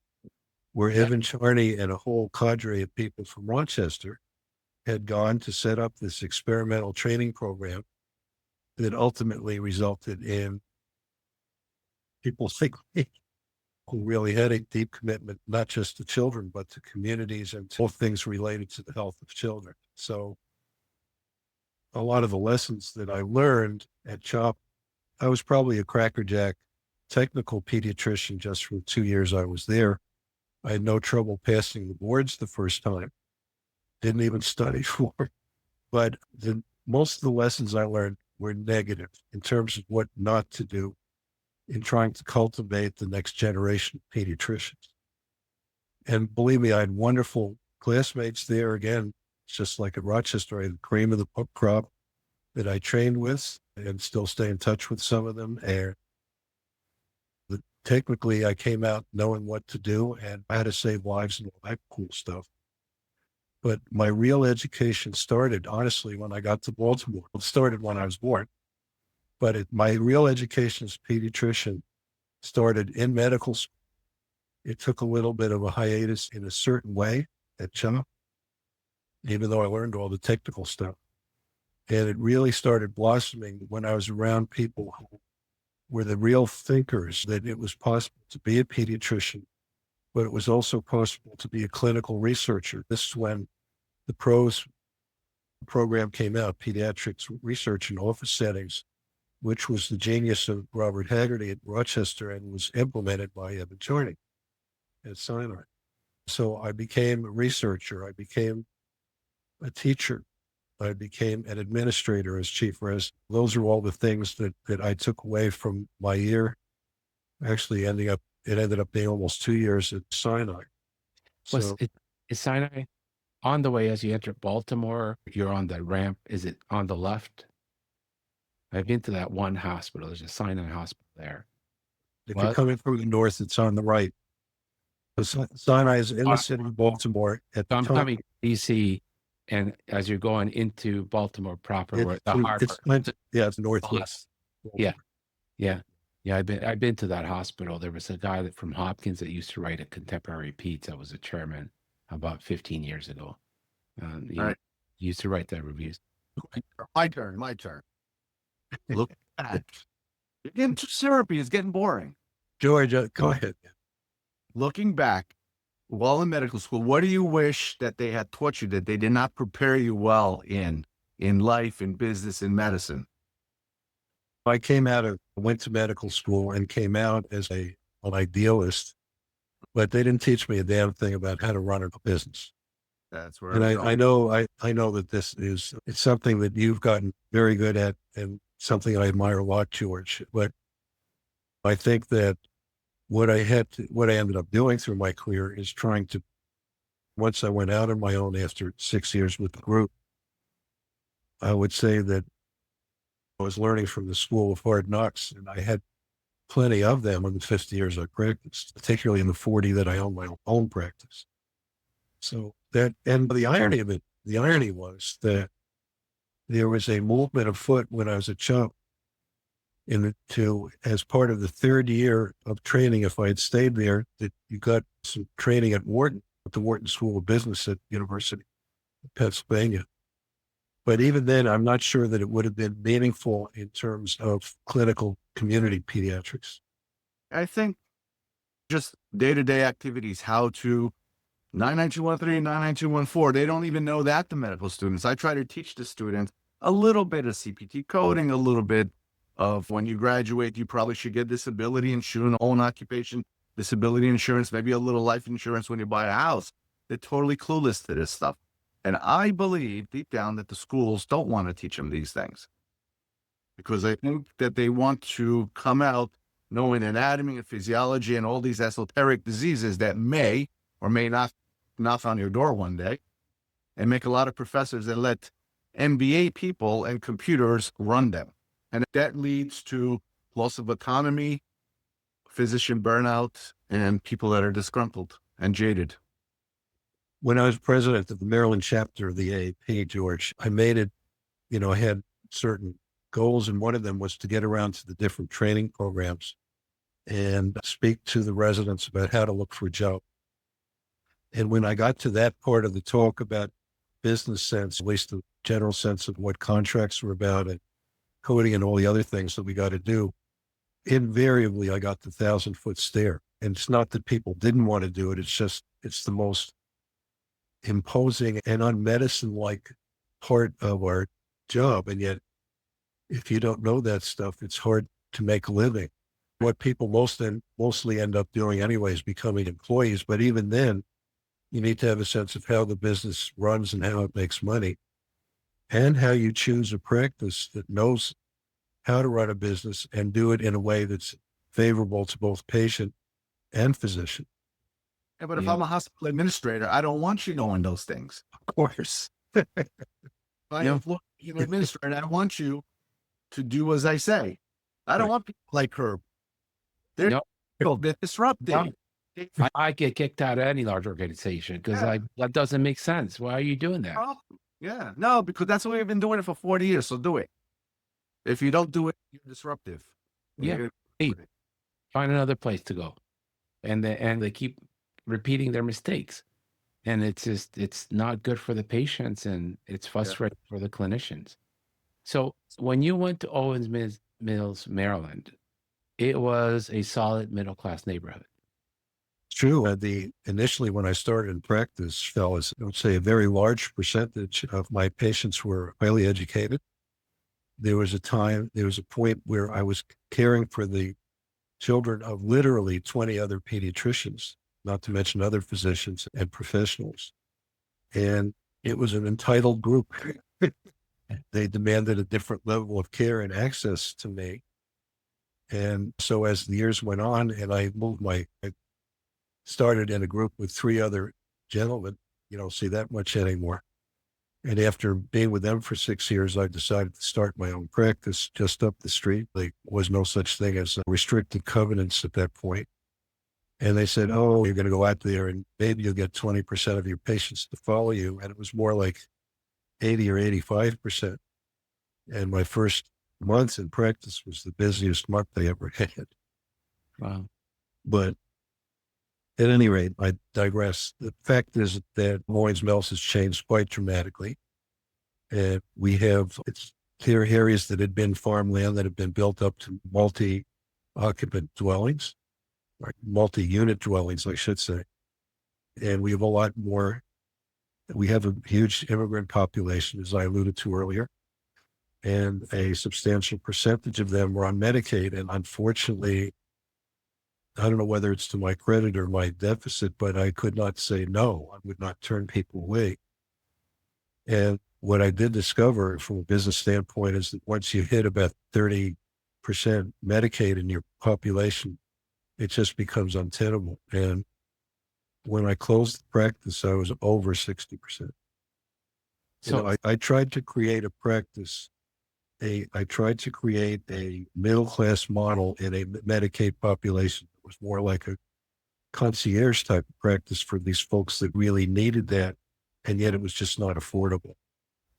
where Evan Charney and a whole cadre of people from Rochester had gone to set up this experimental training program that ultimately resulted in people like me who really had a deep commitment, not just to children, but to communities and to all things related to the health of children. So a lot of the lessons that I learned at CHOP, I was probably a crackerjack technical pediatrician just from 2 years I was there. I had no trouble passing the boards the first time. Didn't even study for it. But most of the lessons I learned were negative in terms of what not to do in trying to cultivate the next generation of pediatricians. And believe me, I had wonderful classmates there. Again, just like at Rochester, I had the cream of the crop that I trained with and still stay in touch with some of them. And technically, I came out knowing what to do and how to save lives and all that cool stuff. But my real education started, honestly, when I got to Baltimore. It started when I was born. But my real education as a pediatrician started in medical school It took a little bit of a hiatus in a certain way at Chubb, even though I learned all the technical stuff. And it really started blossoming when I was around people who were the real thinkers that it was possible to be a pediatrician, but it was also possible to be a clinical researcher. This is when the PROS program came out, Pediatrics Research in Office Settings, which was the genius of Robert Haggerty at Rochester and was implemented by Evan Charney at Sinai. So I became a researcher. I became a teacher. I became an administrator as chief resident. Those are all the things that I took away from my year. Actually, it ended up being almost 2 years at Sinai. So Is Sinai on the way as you enter Baltimore? You're on the ramp. Is it on the left? I've been to that one hospital. There's a Sinai hospital there. if you're coming from the north, it's on the right. So Sinai is in the city of Baltimore at the I'm time. coming to DC, and as you're going into Baltimore proper, where the harbor. It's northwest. Yeah. I've been to that hospital. There was a guy from Hopkins that used to write a Contemporary Peds. I was a chairman about 15 years ago. He used to write that reviews. My turn. Look at you're getting too syrupy. It's getting boring. George, go ahead. Looking back, while in medical school, what do you wish that they had taught you that they did not prepare you well in life, in business, in medicine? I went to medical school and came out as an idealist, but they didn't teach me a damn thing about how to run a business. That's where And I know that it's something that you've gotten very good at and something I admire a lot, George. But I think that what I ended up doing through my career is trying to, once I went out on my own after 6 years with the group, I would say that I was learning from the school of hard knocks, and I had plenty of them in the 50 years I practiced, particularly in the 40 that I owned my own practice. So and the irony was that there was a movement afoot when I was at Chubb as part of the third year of training, if I had stayed there, that you got some training at the Wharton School of Business at University of Pennsylvania. But even then, I'm not sure that it would have been meaningful in terms of clinical community pediatrics. I think just day-to-day activities, how to 99213, 99214. They don't even know that, the medical students. I try to teach the students a little bit of CPT coding, a little bit of when you graduate, you probably should get disability insurance, own occupation, disability insurance, maybe a little life insurance when you buy a house. They're totally clueless to this stuff. And I believe deep down that the schools don't want to teach them these things because I think that they want to come out knowing anatomy and physiology and all these esoteric diseases that may or may not knock on your door one day and make a lot of professors that let MBA people and computers run them. And that leads to loss of autonomy, physician burnout, and people that are disgruntled and jaded. When I was president of the Maryland chapter of the AAP, George, I made it, I had certain goals, and one of them was to get around to the different training programs and speak to the residents about how to look for a job. And when I got to that part of the talk about business sense, at least the general sense of what contracts were about and coding and all the other things that we got to do, invariably I got the 1,000-foot stare. And it's not that people didn't want to do it. It's the most imposing and unmedicine-like part of our job. And yet, if you don't know that stuff, it's hard to make a living. What people mostly end up doing anyway is becoming employees. But even then, you need to have a sense of how the business runs and how it makes money, and how you choose a practice that knows how to run a business and do it in a way that's favorable to both patient and physician. Yeah, but if I'm a hospital administrator, I don't want you knowing those things. Of course. If I'm an administrator, I want you to do as I say. I don't want people like Herb. They're disruptive. I get kicked out of any large organization because that doesn't make sense. Why are you doing that? Yeah, no, because that's what we've been doing it for 40 years. So do it. If you don't do it, you're disruptive. Yeah. Hey, find another place to go. and they keep repeating their mistakes. And it's not good for the patients, and it's frustrating for the clinicians. So when you went to Mills, Maryland, it was a solid middle-class neighborhood. True. Initially, when I started in practice, fellas, I would say a very large percentage of my patients were highly educated. There was a point where I was caring for the children of literally 20 other pediatricians, not to mention other physicians and professionals. And it was an entitled group. They demanded a different level of care and access to me. And so as the years went on and I started in a group with 3 other gentlemen, you don't see that much anymore. And after being with them for 6 years, I decided to start my own practice just up the street. There was no such thing as restricted covenants at that point. And they said, oh, you're going to go out there and maybe you'll get 20% of your patients to follow you. And it was more like 80 or 85%. And my first month in practice was the busiest month I ever had. Wow. But at any rate, I digress. The fact is that Owings Mills has changed quite dramatically. And we have clear areas that had been farmland that have been built up to multi-occupant dwellings, or multi-unit dwellings, I should say. And we have a lot more. We have a huge immigrant population, as I alluded to earlier. And a substantial percentage of them were on Medicaid. And unfortunately, I don't know whether it's to my credit or my deficit, but I could not say no. I would not turn people away. And what I did discover from a business standpoint is that once you hit about 30% Medicaid in your population, it just becomes untenable. And when I closed the practice, I was over 60%. So I tried to create a practice. I tried to create a middle-class model in a Medicaid population that was more like a concierge type of practice for these folks that really needed that, and yet it was just not affordable.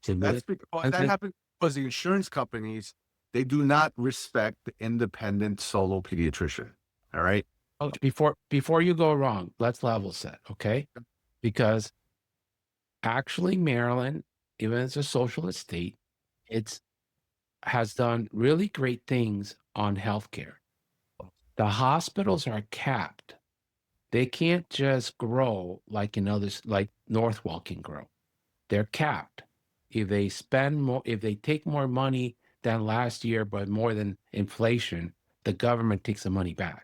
That's because that happened because the insurance companies, they do not respect the independent solo pediatrician. All right. Oh, before you go wrong, let's level set, okay? Because actually Maryland, even as a socialist state, has done really great things on healthcare. The hospitals are capped. They can't just grow like in others, like Northwell can grow. They're capped. If they spend more, if they take more money than last year, but more than inflation, the government takes the money back.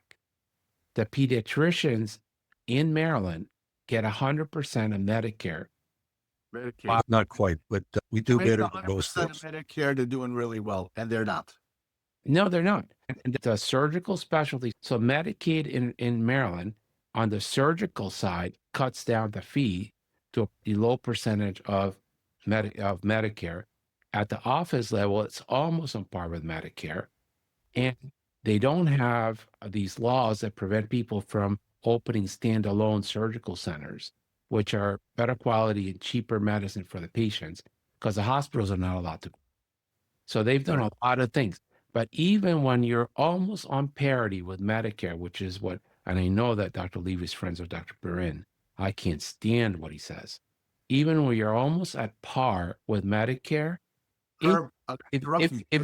The pediatricians in Maryland get 100% of Medicare. Medicaid. Not quite, but we do better than most states. Medicare, they're doing really well, and they're not. No, they're not. And the surgical specialty. So Medicaid in Maryland on the surgical side cuts down the fee to a low percentage of Medicare. At the office level, it's almost on par with Medicare. And they don't have these laws that prevent people from opening standalone surgical centers, which are better quality and cheaper medicine for the patients, because the hospitals are not allowed to. So they've done a lot of things. But even when you're almost on parity with Medicare, which is what, and I know that Dr. Levy's friends with Dr. Perrin, I can't stand what he says. Even when you're almost at par with Medicare, if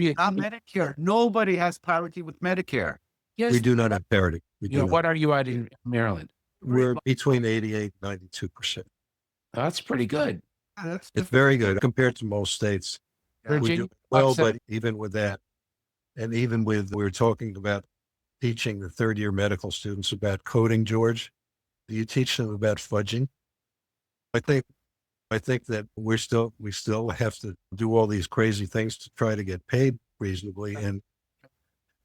you not Medicare, nobody has parity with Medicare. Yes, we do not have parity. What are you at in Maryland? We're between 88 and 92%. That's pretty good. It's very good compared to most states. Virginia, well, but even with that, and even with, we were talking about teaching the third-year medical students about coding, George. Do you teach them about fudging? I think that we still have to do all these crazy things to try to get paid reasonably. And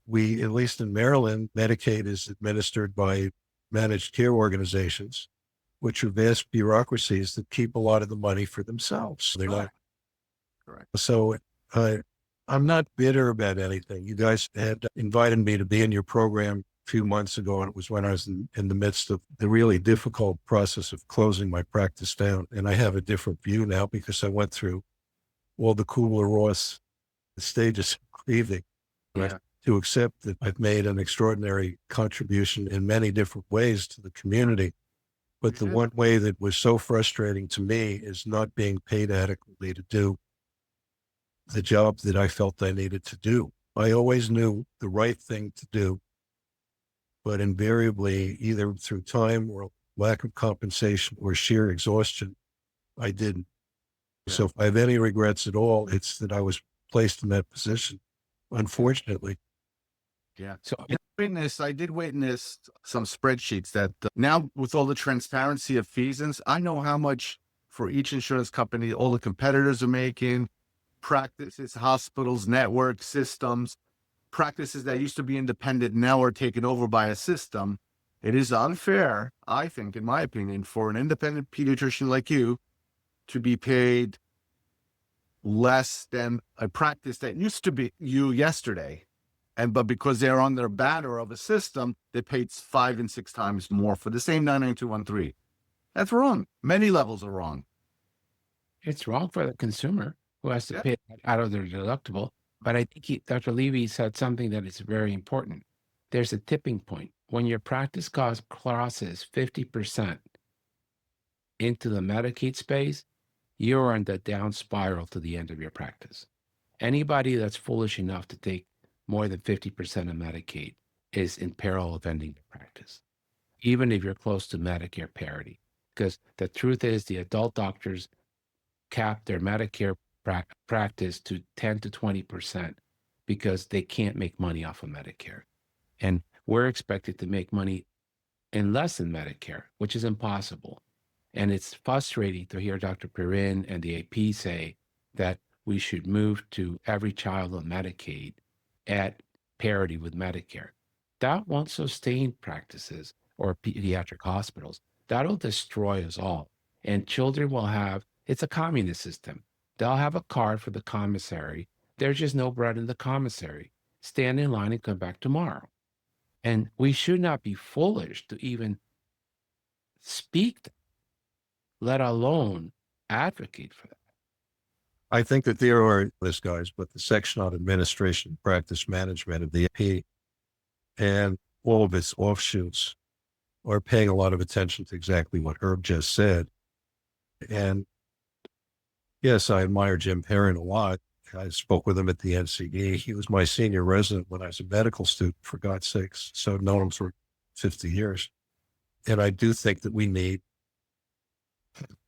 we, at least in Maryland, Medicaid is administered by managed care organizations, which are vast bureaucracies that keep a lot of the money for themselves. They're not correct. So I'm not bitter about anything. You guys had invited me to be in your program a few months ago, and it was when I was in the midst of the really difficult process of closing my practice down. And I have a different view now because I went through all the Kubler-Ross stages of grieving. Yeah. to accept that I've made an extraordinary contribution in many different ways to the community. But the one way that was so frustrating to me is not being paid adequately to do the job that I felt I needed to do. I always knew the right thing to do, but invariably, either through time or lack of compensation or sheer exhaustion, I didn't. Yeah. So if I have any regrets at all, it's that I was placed in that position, unfortunately. Yeah. So I did witness some spreadsheets that now with all the transparency of fees, and I know how much for each insurance company, all the competitors are making, practices, hospitals, networks, systems, practices that used to be independent now are taken over by a system. It is unfair, I think, in my opinion, for an independent pediatrician like you to be paid less than a practice that used to be you yesterday. But because they're on their banner of a system, they paid 5 and 6 times more for the same 99213. That's wrong. Many levels are wrong. it's wrong for the consumer who has to Yeah. pay out of their deductible. But I think Dr. Levy said something that is very important. There's a tipping point. When your practice cost crosses 50% into the Medicaid space, you're in the down spiral to the end of your practice. Anybody that's foolish enough to take more than 50% of Medicaid is in peril of ending their practice, even if you're close to Medicare parity. Because the truth is, the adult doctors cap their Medicare practice to 10 to 20% because they can't make money off of Medicare. And we're expected to make money in less than Medicare, which is impossible. And it's frustrating to hear Dr. Perrin and the AP say that we should move to every child on Medicaid at parity with Medicare. That won't sustain practices or pediatric hospitals. That'll destroy us all. And children will have, it's a communist system. They'll have a card for the commissary. There's just no bread in the commissary. Stand in line and come back tomorrow. And we should not be foolish to even speak, let alone advocate for that. I think that there are this guys, but the section on administration and practice management of the AP and all of its offshoots are paying a lot of attention to exactly what Herb just said. And yes, I admire Jim Perrin a lot. I spoke with him at the NCE. He was my senior resident when I was a medical student, for God's sakes. So I've known him for 50 years. And I do think that we need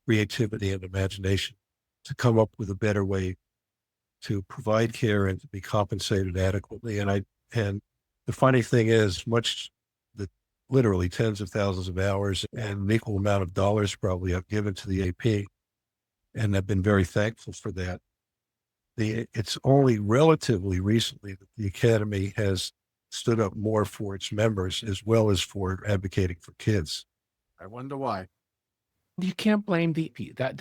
creativity and imagination to come up with a better way to provide care and to be compensated adequately. And the funny thing is, much that literally tens of thousands of hours and an equal amount of dollars probably I've given to the AP, and I've been very thankful for that. It's only relatively recently that the Academy has stood up more for its members as well as for advocating for kids. I wonder why. You can't blame the AP.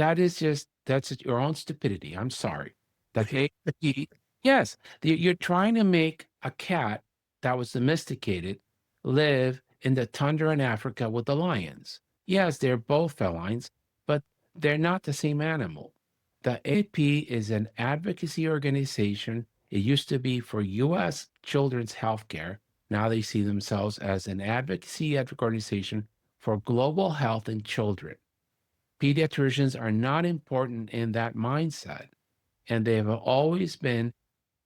That's your own stupidity. I'm sorry. That the AP, yes, you're trying to make a cat that was domesticated live in the tundra in Africa with the lions. Yes, they're both felines, but they're not the same animal. The AP is an advocacy organization. It used to be for U.S. children's health care. Now they see themselves as an advocacy organization for global health in children. Pediatricians are not important in that mindset, and they have always been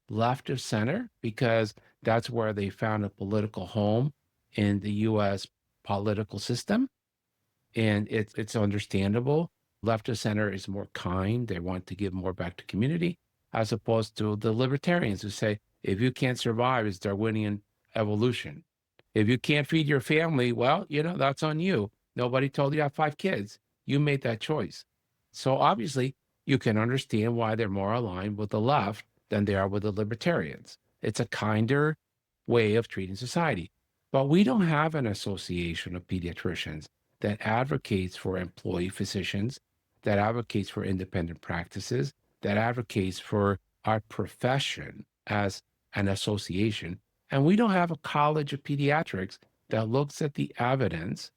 left of center because that's where they found a political home in the U.S. political system. And it's understandable. Left of center is more kind. They want to give more back to community, as opposed to the libertarians who say, if you can't survive, it's Darwinian evolution. If you can't feed your family, well, that's on you. Nobody told you to have 5 kids. You made that choice. So obviously, you can understand why they're more aligned with the left than they are with the libertarians. It's a kinder way of treating society. But we don't have an association of pediatricians that advocates for employee physicians, that advocates for independent practices, that advocates for our profession as an association. And we don't have a college of pediatrics that looks at the evidence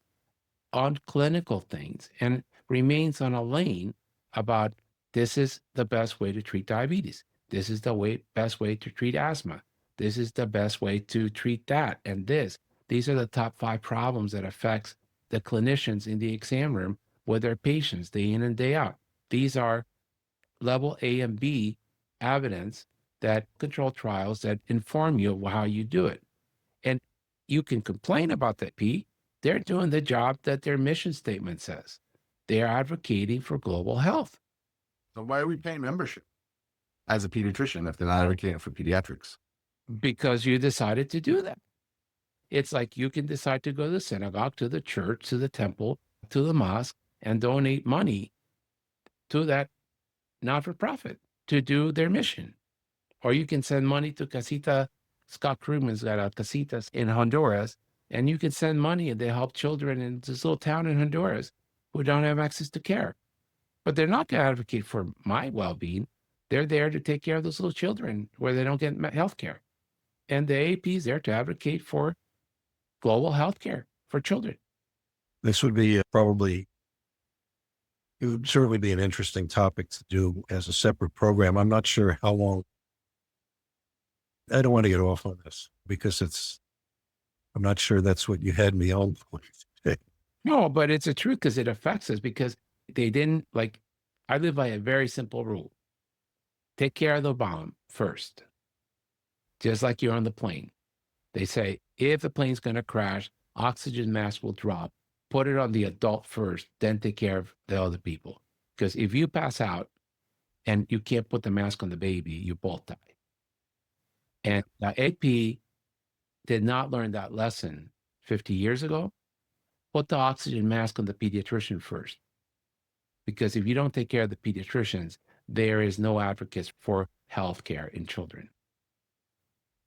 on clinical things and remains on a lane about this is the best way to treat diabetes. This is the best way to treat asthma. This is the best way to treat that. And these are the top 5 problems that affects the clinicians in the exam room with their patients day in and day out. These are level A and B evidence that control trials that inform you of how you do it. And you can complain about that, P. They're doing the job that their mission statement says. They're advocating for global health. So why are we paying membership as a pediatrician if they're not advocating for pediatrics? Because you decided to do that. It's like you can decide to go to the synagogue, to the church, to the temple, to the mosque, and donate money to that not-for-profit to do their mission. Or you can send money to Casita. Scott Krugman's got a Casitas in Honduras, and you can send money and they help children in this little town in Honduras who don't have access to care. But they're not going to advocate for my well-being. They're there to take care of those little children where they don't get health care. And the AAP is there to advocate for global health care for children. This would be it would certainly be an interesting topic to do as a separate program. I'm not sure how long. I don't want to get off on this because I'm not sure that's what you had me on for. No, but it's a truth because it affects us because they didn't I live by a very simple rule. Take care of the bomb first. Just like you're on the plane. They say, if the plane's going to crash, oxygen mask will drop. Put it on the adult first, then take care of the other people. Because if you pass out and you can't put the mask on the baby, you both die. And the AP did not learn that lesson 50 years ago. Put the oxygen mask on the pediatrician first. Because if you don't take care of the pediatricians, there is no advocates for health care in children.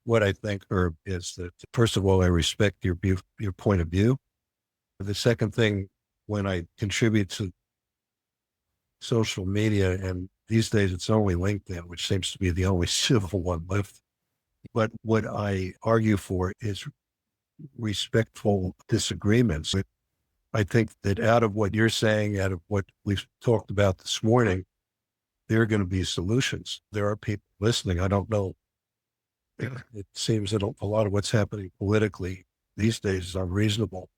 What I think, Herb, is that, first of all, I respect your point of view. The second thing, when I contribute to social media, and these days it's only LinkedIn, which seems to be the only civil one left. But what I argue for is respectful disagreements. I think that out of what you're saying, out of what we've talked about this morning, there are going to be solutions. There are people listening. I don't know. It seems that a lot of what's happening politically these days is unreasonable.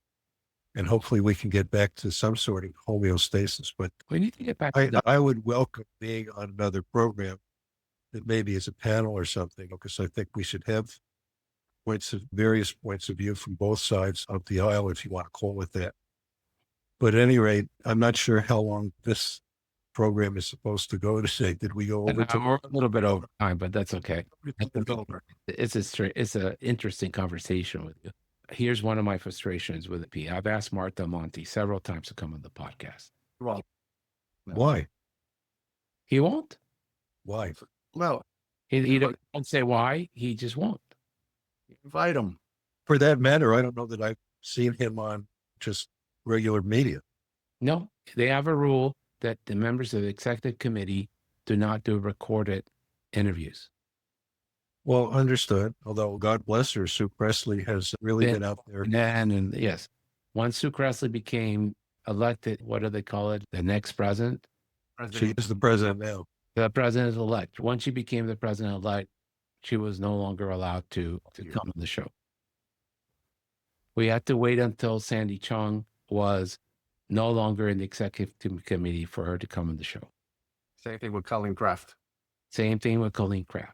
And hopefully we can get back to some sort of homeostasis. But We need to get back I would welcome being on another program that maybe is a panel or something, because I think we should have various points of view from both sides of the aisle, if you want to call it that. But at any rate, I'm not sure how long this program is supposed to go today. Did we go over to we're a little bit over time, but that's okay. over? It's an interesting conversation with you. Here's one of my frustrations with the P. I've asked Martha Monti several times to come on the podcast. Well, Why? He won't. Why? well, He don't say why. He just won't. invite them. For that matter, I don't know that I've seen him on just regular media. No, they have a rule that the members of the executive committee do not do recorded interviews. Well, understood. Although God bless her, Sue Presley has really been out there. And yes, once Sue Presley became elected, what do they call it? The next president? She is the president now. The president-elect. Once she became the president-elect, she was no longer allowed to come on the show. We had to wait until Sandy Chung was no longer in the executive committee for her to come on the show. Same thing with Colleen Kraft. Same thing with Colleen Kraft.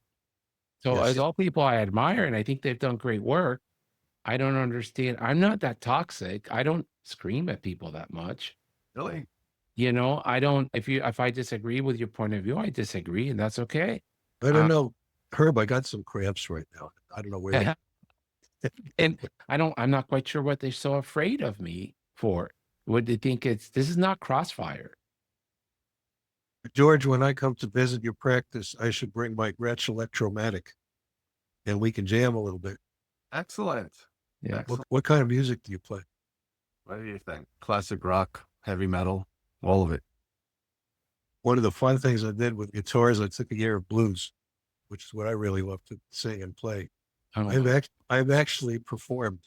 So Yes. as all people I admire, and I think they've done great work, I don't understand. I'm not that toxic. I don't scream at people that much. Really? You know, I don't, if I disagree with your point of view, I disagree, and that's okay. I don't know. Herb, I got some cramps right now. I don't know where. And I'm not quite sure what they're so afraid of me for. Would they think this is not Crossfire? George, when I come to visit your practice, I should bring my Gretsch Electromatic and we can jam a little bit. Excellent. Yeah. Excellent. What kind of music do you play? What do you think? Classic rock, heavy metal, all of it. One of the fun things I did with guitars, I took a year of blues, which is what I really love to sing and play. I've actually performed.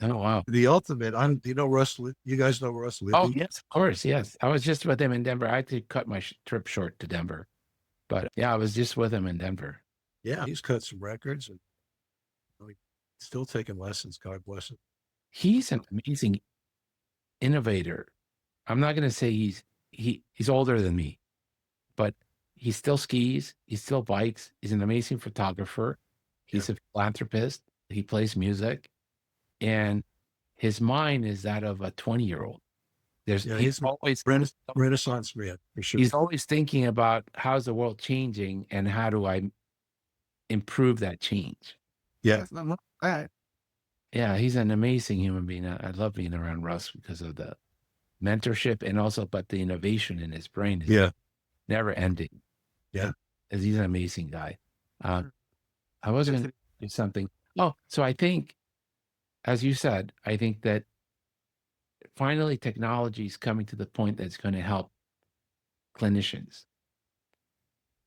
Oh, wow. The ultimate. You know Russ? You guys know Russ Libby? Oh, yes, of course. Yes. I was just with him in Denver. I had to cut my trip short to Denver. But yeah, I was just with him in Denver. Yeah, he's cut some records and he's still taking lessons. God bless him. He's an amazing innovator. I'm not going to say he's older than me, but he still skis, he still bikes, he's an amazing photographer, he's a philanthropist, he plays music, and his mind is that of a 20-year-old. He's always Renaissance man for sure. he's always thinking about how's the world changing and how do I improve that change. Yeah. Yeah, he's an amazing human being. I love being around Russ because of the mentorship and also, but the innovation in his brain is never ending. Yeah. As he's an amazing guy. I was going to do something. Oh, so I think, as you said, I think that finally technology is coming to the point that's going to help clinicians.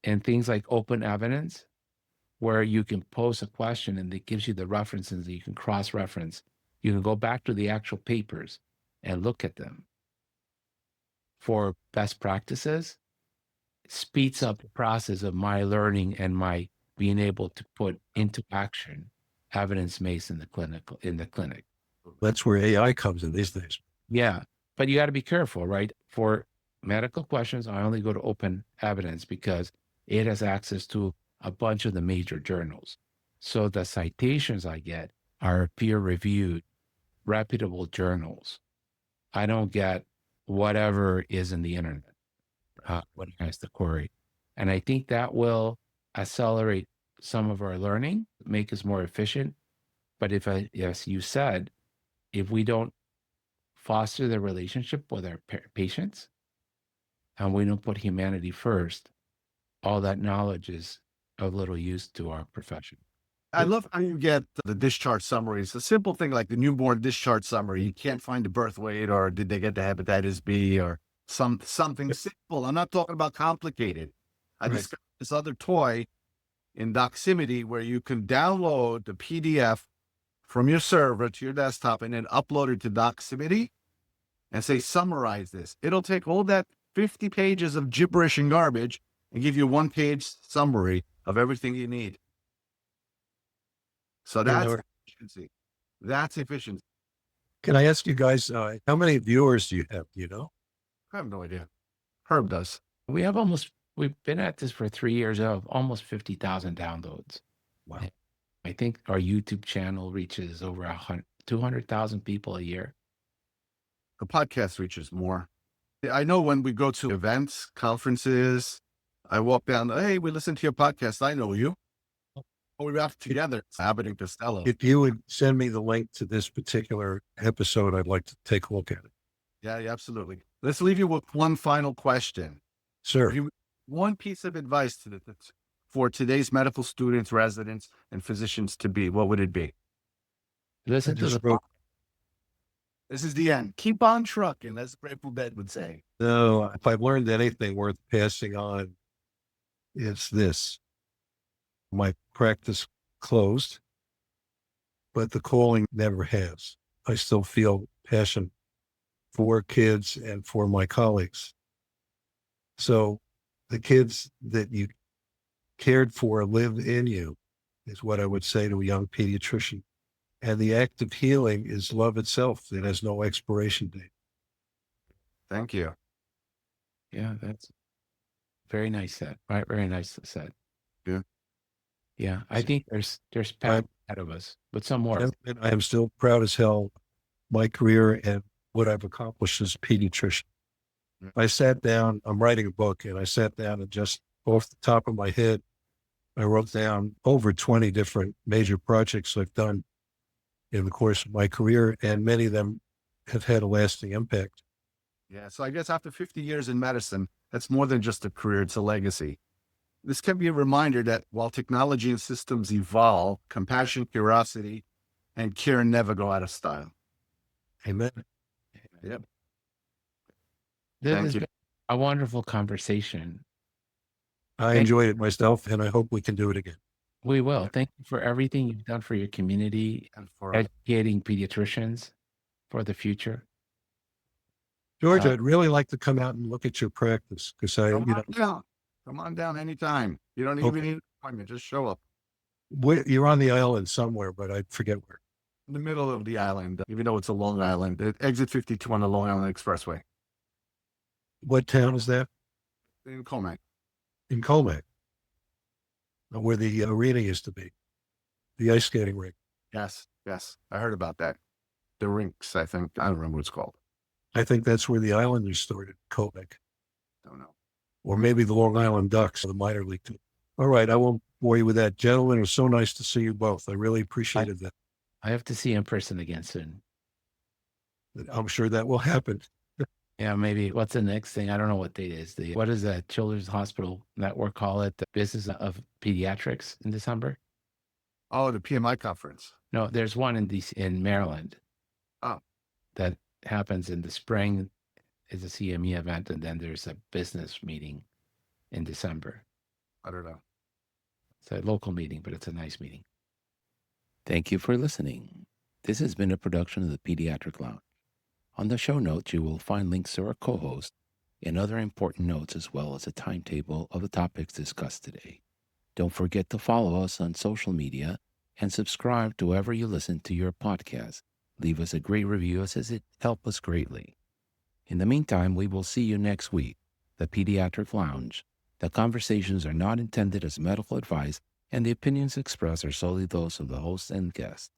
And things like open evidence, where you can pose a question and it gives you the references that you can cross-reference. You can go back to the actual papers and look at them for best practices. It speeds up the process of my learning and my being able to put into action evidence-based in the clinic. That's where AI comes in these days. Yeah, but you got to be careful, right? For medical questions, I only go to open evidence because it has access to a bunch of the major journals. So the citations I get are peer-reviewed, reputable journals. I don't get whatever is in the internet when it has to query. And I think that will accelerate some of our learning, make us more efficient. But as you said, if we don't foster the relationship with our patients and we don't put humanity first, all that knowledge is of little use to our profession. I love how you get the discharge summaries. A simple thing like the newborn discharge summary. You can't find the birth weight, or did they get the hepatitis B, or something simple. I'm not talking about complicated. I discovered this other toy in Doximity where you can download the PDF from your server to your desktop and then upload it to Doximity and say, summarize this. It'll take all that 50 pages of gibberish and garbage and give you 1-page summary of everything you need. So that's efficiency. That's efficiency. Can I ask you guys, how many viewers do you have? Do you know? I have no idea. Herb does. We've been at this for 3 years of almost 50,000 downloads. Wow. I think our YouTube channel reaches over 200,000 people a year. The podcast reaches more. I know when we go to events, conferences, I walk down, hey, we listen to your podcast. I know you. We were together. It's Abbott and Costello. If you would send me the link to this particular episode, I'd like to take a look at it. Yeah, absolutely. Let's leave you with one final question. Sir. One piece of advice for today's medical students, residents, and physicians to be, what would it be? Listen to the This is the end. Keep on trucking, as Grateful Dead would say. No, if I've learned anything worth passing on, it's this. My practice closed, but the calling never has. I still feel passion for kids and for my colleagues. So the kids that you cared for live in you is what I would say to a young pediatrician. And the act of healing is love itself. It has no expiration date. Thank you. Yeah, that's very nice said. Right, very nice said. Yeah. Yeah, I think there's path ahead of us, but some more. And I am still proud as hell my career and what I've accomplished as a pediatrician. I sat down, I'm writing a book, and I sat down and just off the top of my head, I wrote down over 20 different major projects I've done in the course of my career, and many of them have had a lasting impact. Yeah, so I guess after 50 years in medicine, that's more than just a career, it's a legacy. This can be a reminder that while technology and systems evolve, compassion, curiosity, and care never go out of style. Amen. Yep. This has been a wonderful conversation. I enjoyed it myself, and I hope we can do it again. We will. Thank you for everything you've done for your community and for educating pediatricians for the future. George, I'd really like to come out and look at your practice because come on down anytime. You don't even need appointment. Just show up You're on the island somewhere, but I forget where. in the middle of the island, even though it's a Long Island. Exit 52 on the Long Island Expressway What town is that? in Comac. In Colmac, where the arena used to be, the ice skating rink. Yes, yes. I heard about that. The rinks, I think. I don't remember what it's called. I think that's where the Islanders started, Colmac. Don't know. Or maybe the Long Island Ducks, the minor league team. All right, I won't bore you with that. Gentlemen, it was so nice to see you both. I really appreciated that. I have to see you in person again soon. I'm sure that will happen. Yeah, maybe. What's the next thing? I don't know what date is. What does the Children's Hospital Network call it? The Business of Pediatrics in December? Oh, the PMI conference. No, there's one in DC, in Maryland. Oh. That happens in the spring. It's a CME event, and then there's a business meeting in December. I don't know. It's a local meeting, but it's a nice meeting. Thank you for listening. This has been a production of the Pediatric Lounge. On the show notes, you will find links to our co-host and other important notes, as well as a timetable of the topics discussed today. Don't forget to follow us on social media and subscribe to wherever you listen to your podcast. Leave us a great review, as it helps us greatly. In the meantime, we will see you next week. The Pediatric Lounge. The conversations are not intended as medical advice, and the opinions expressed are solely those of the host and guest.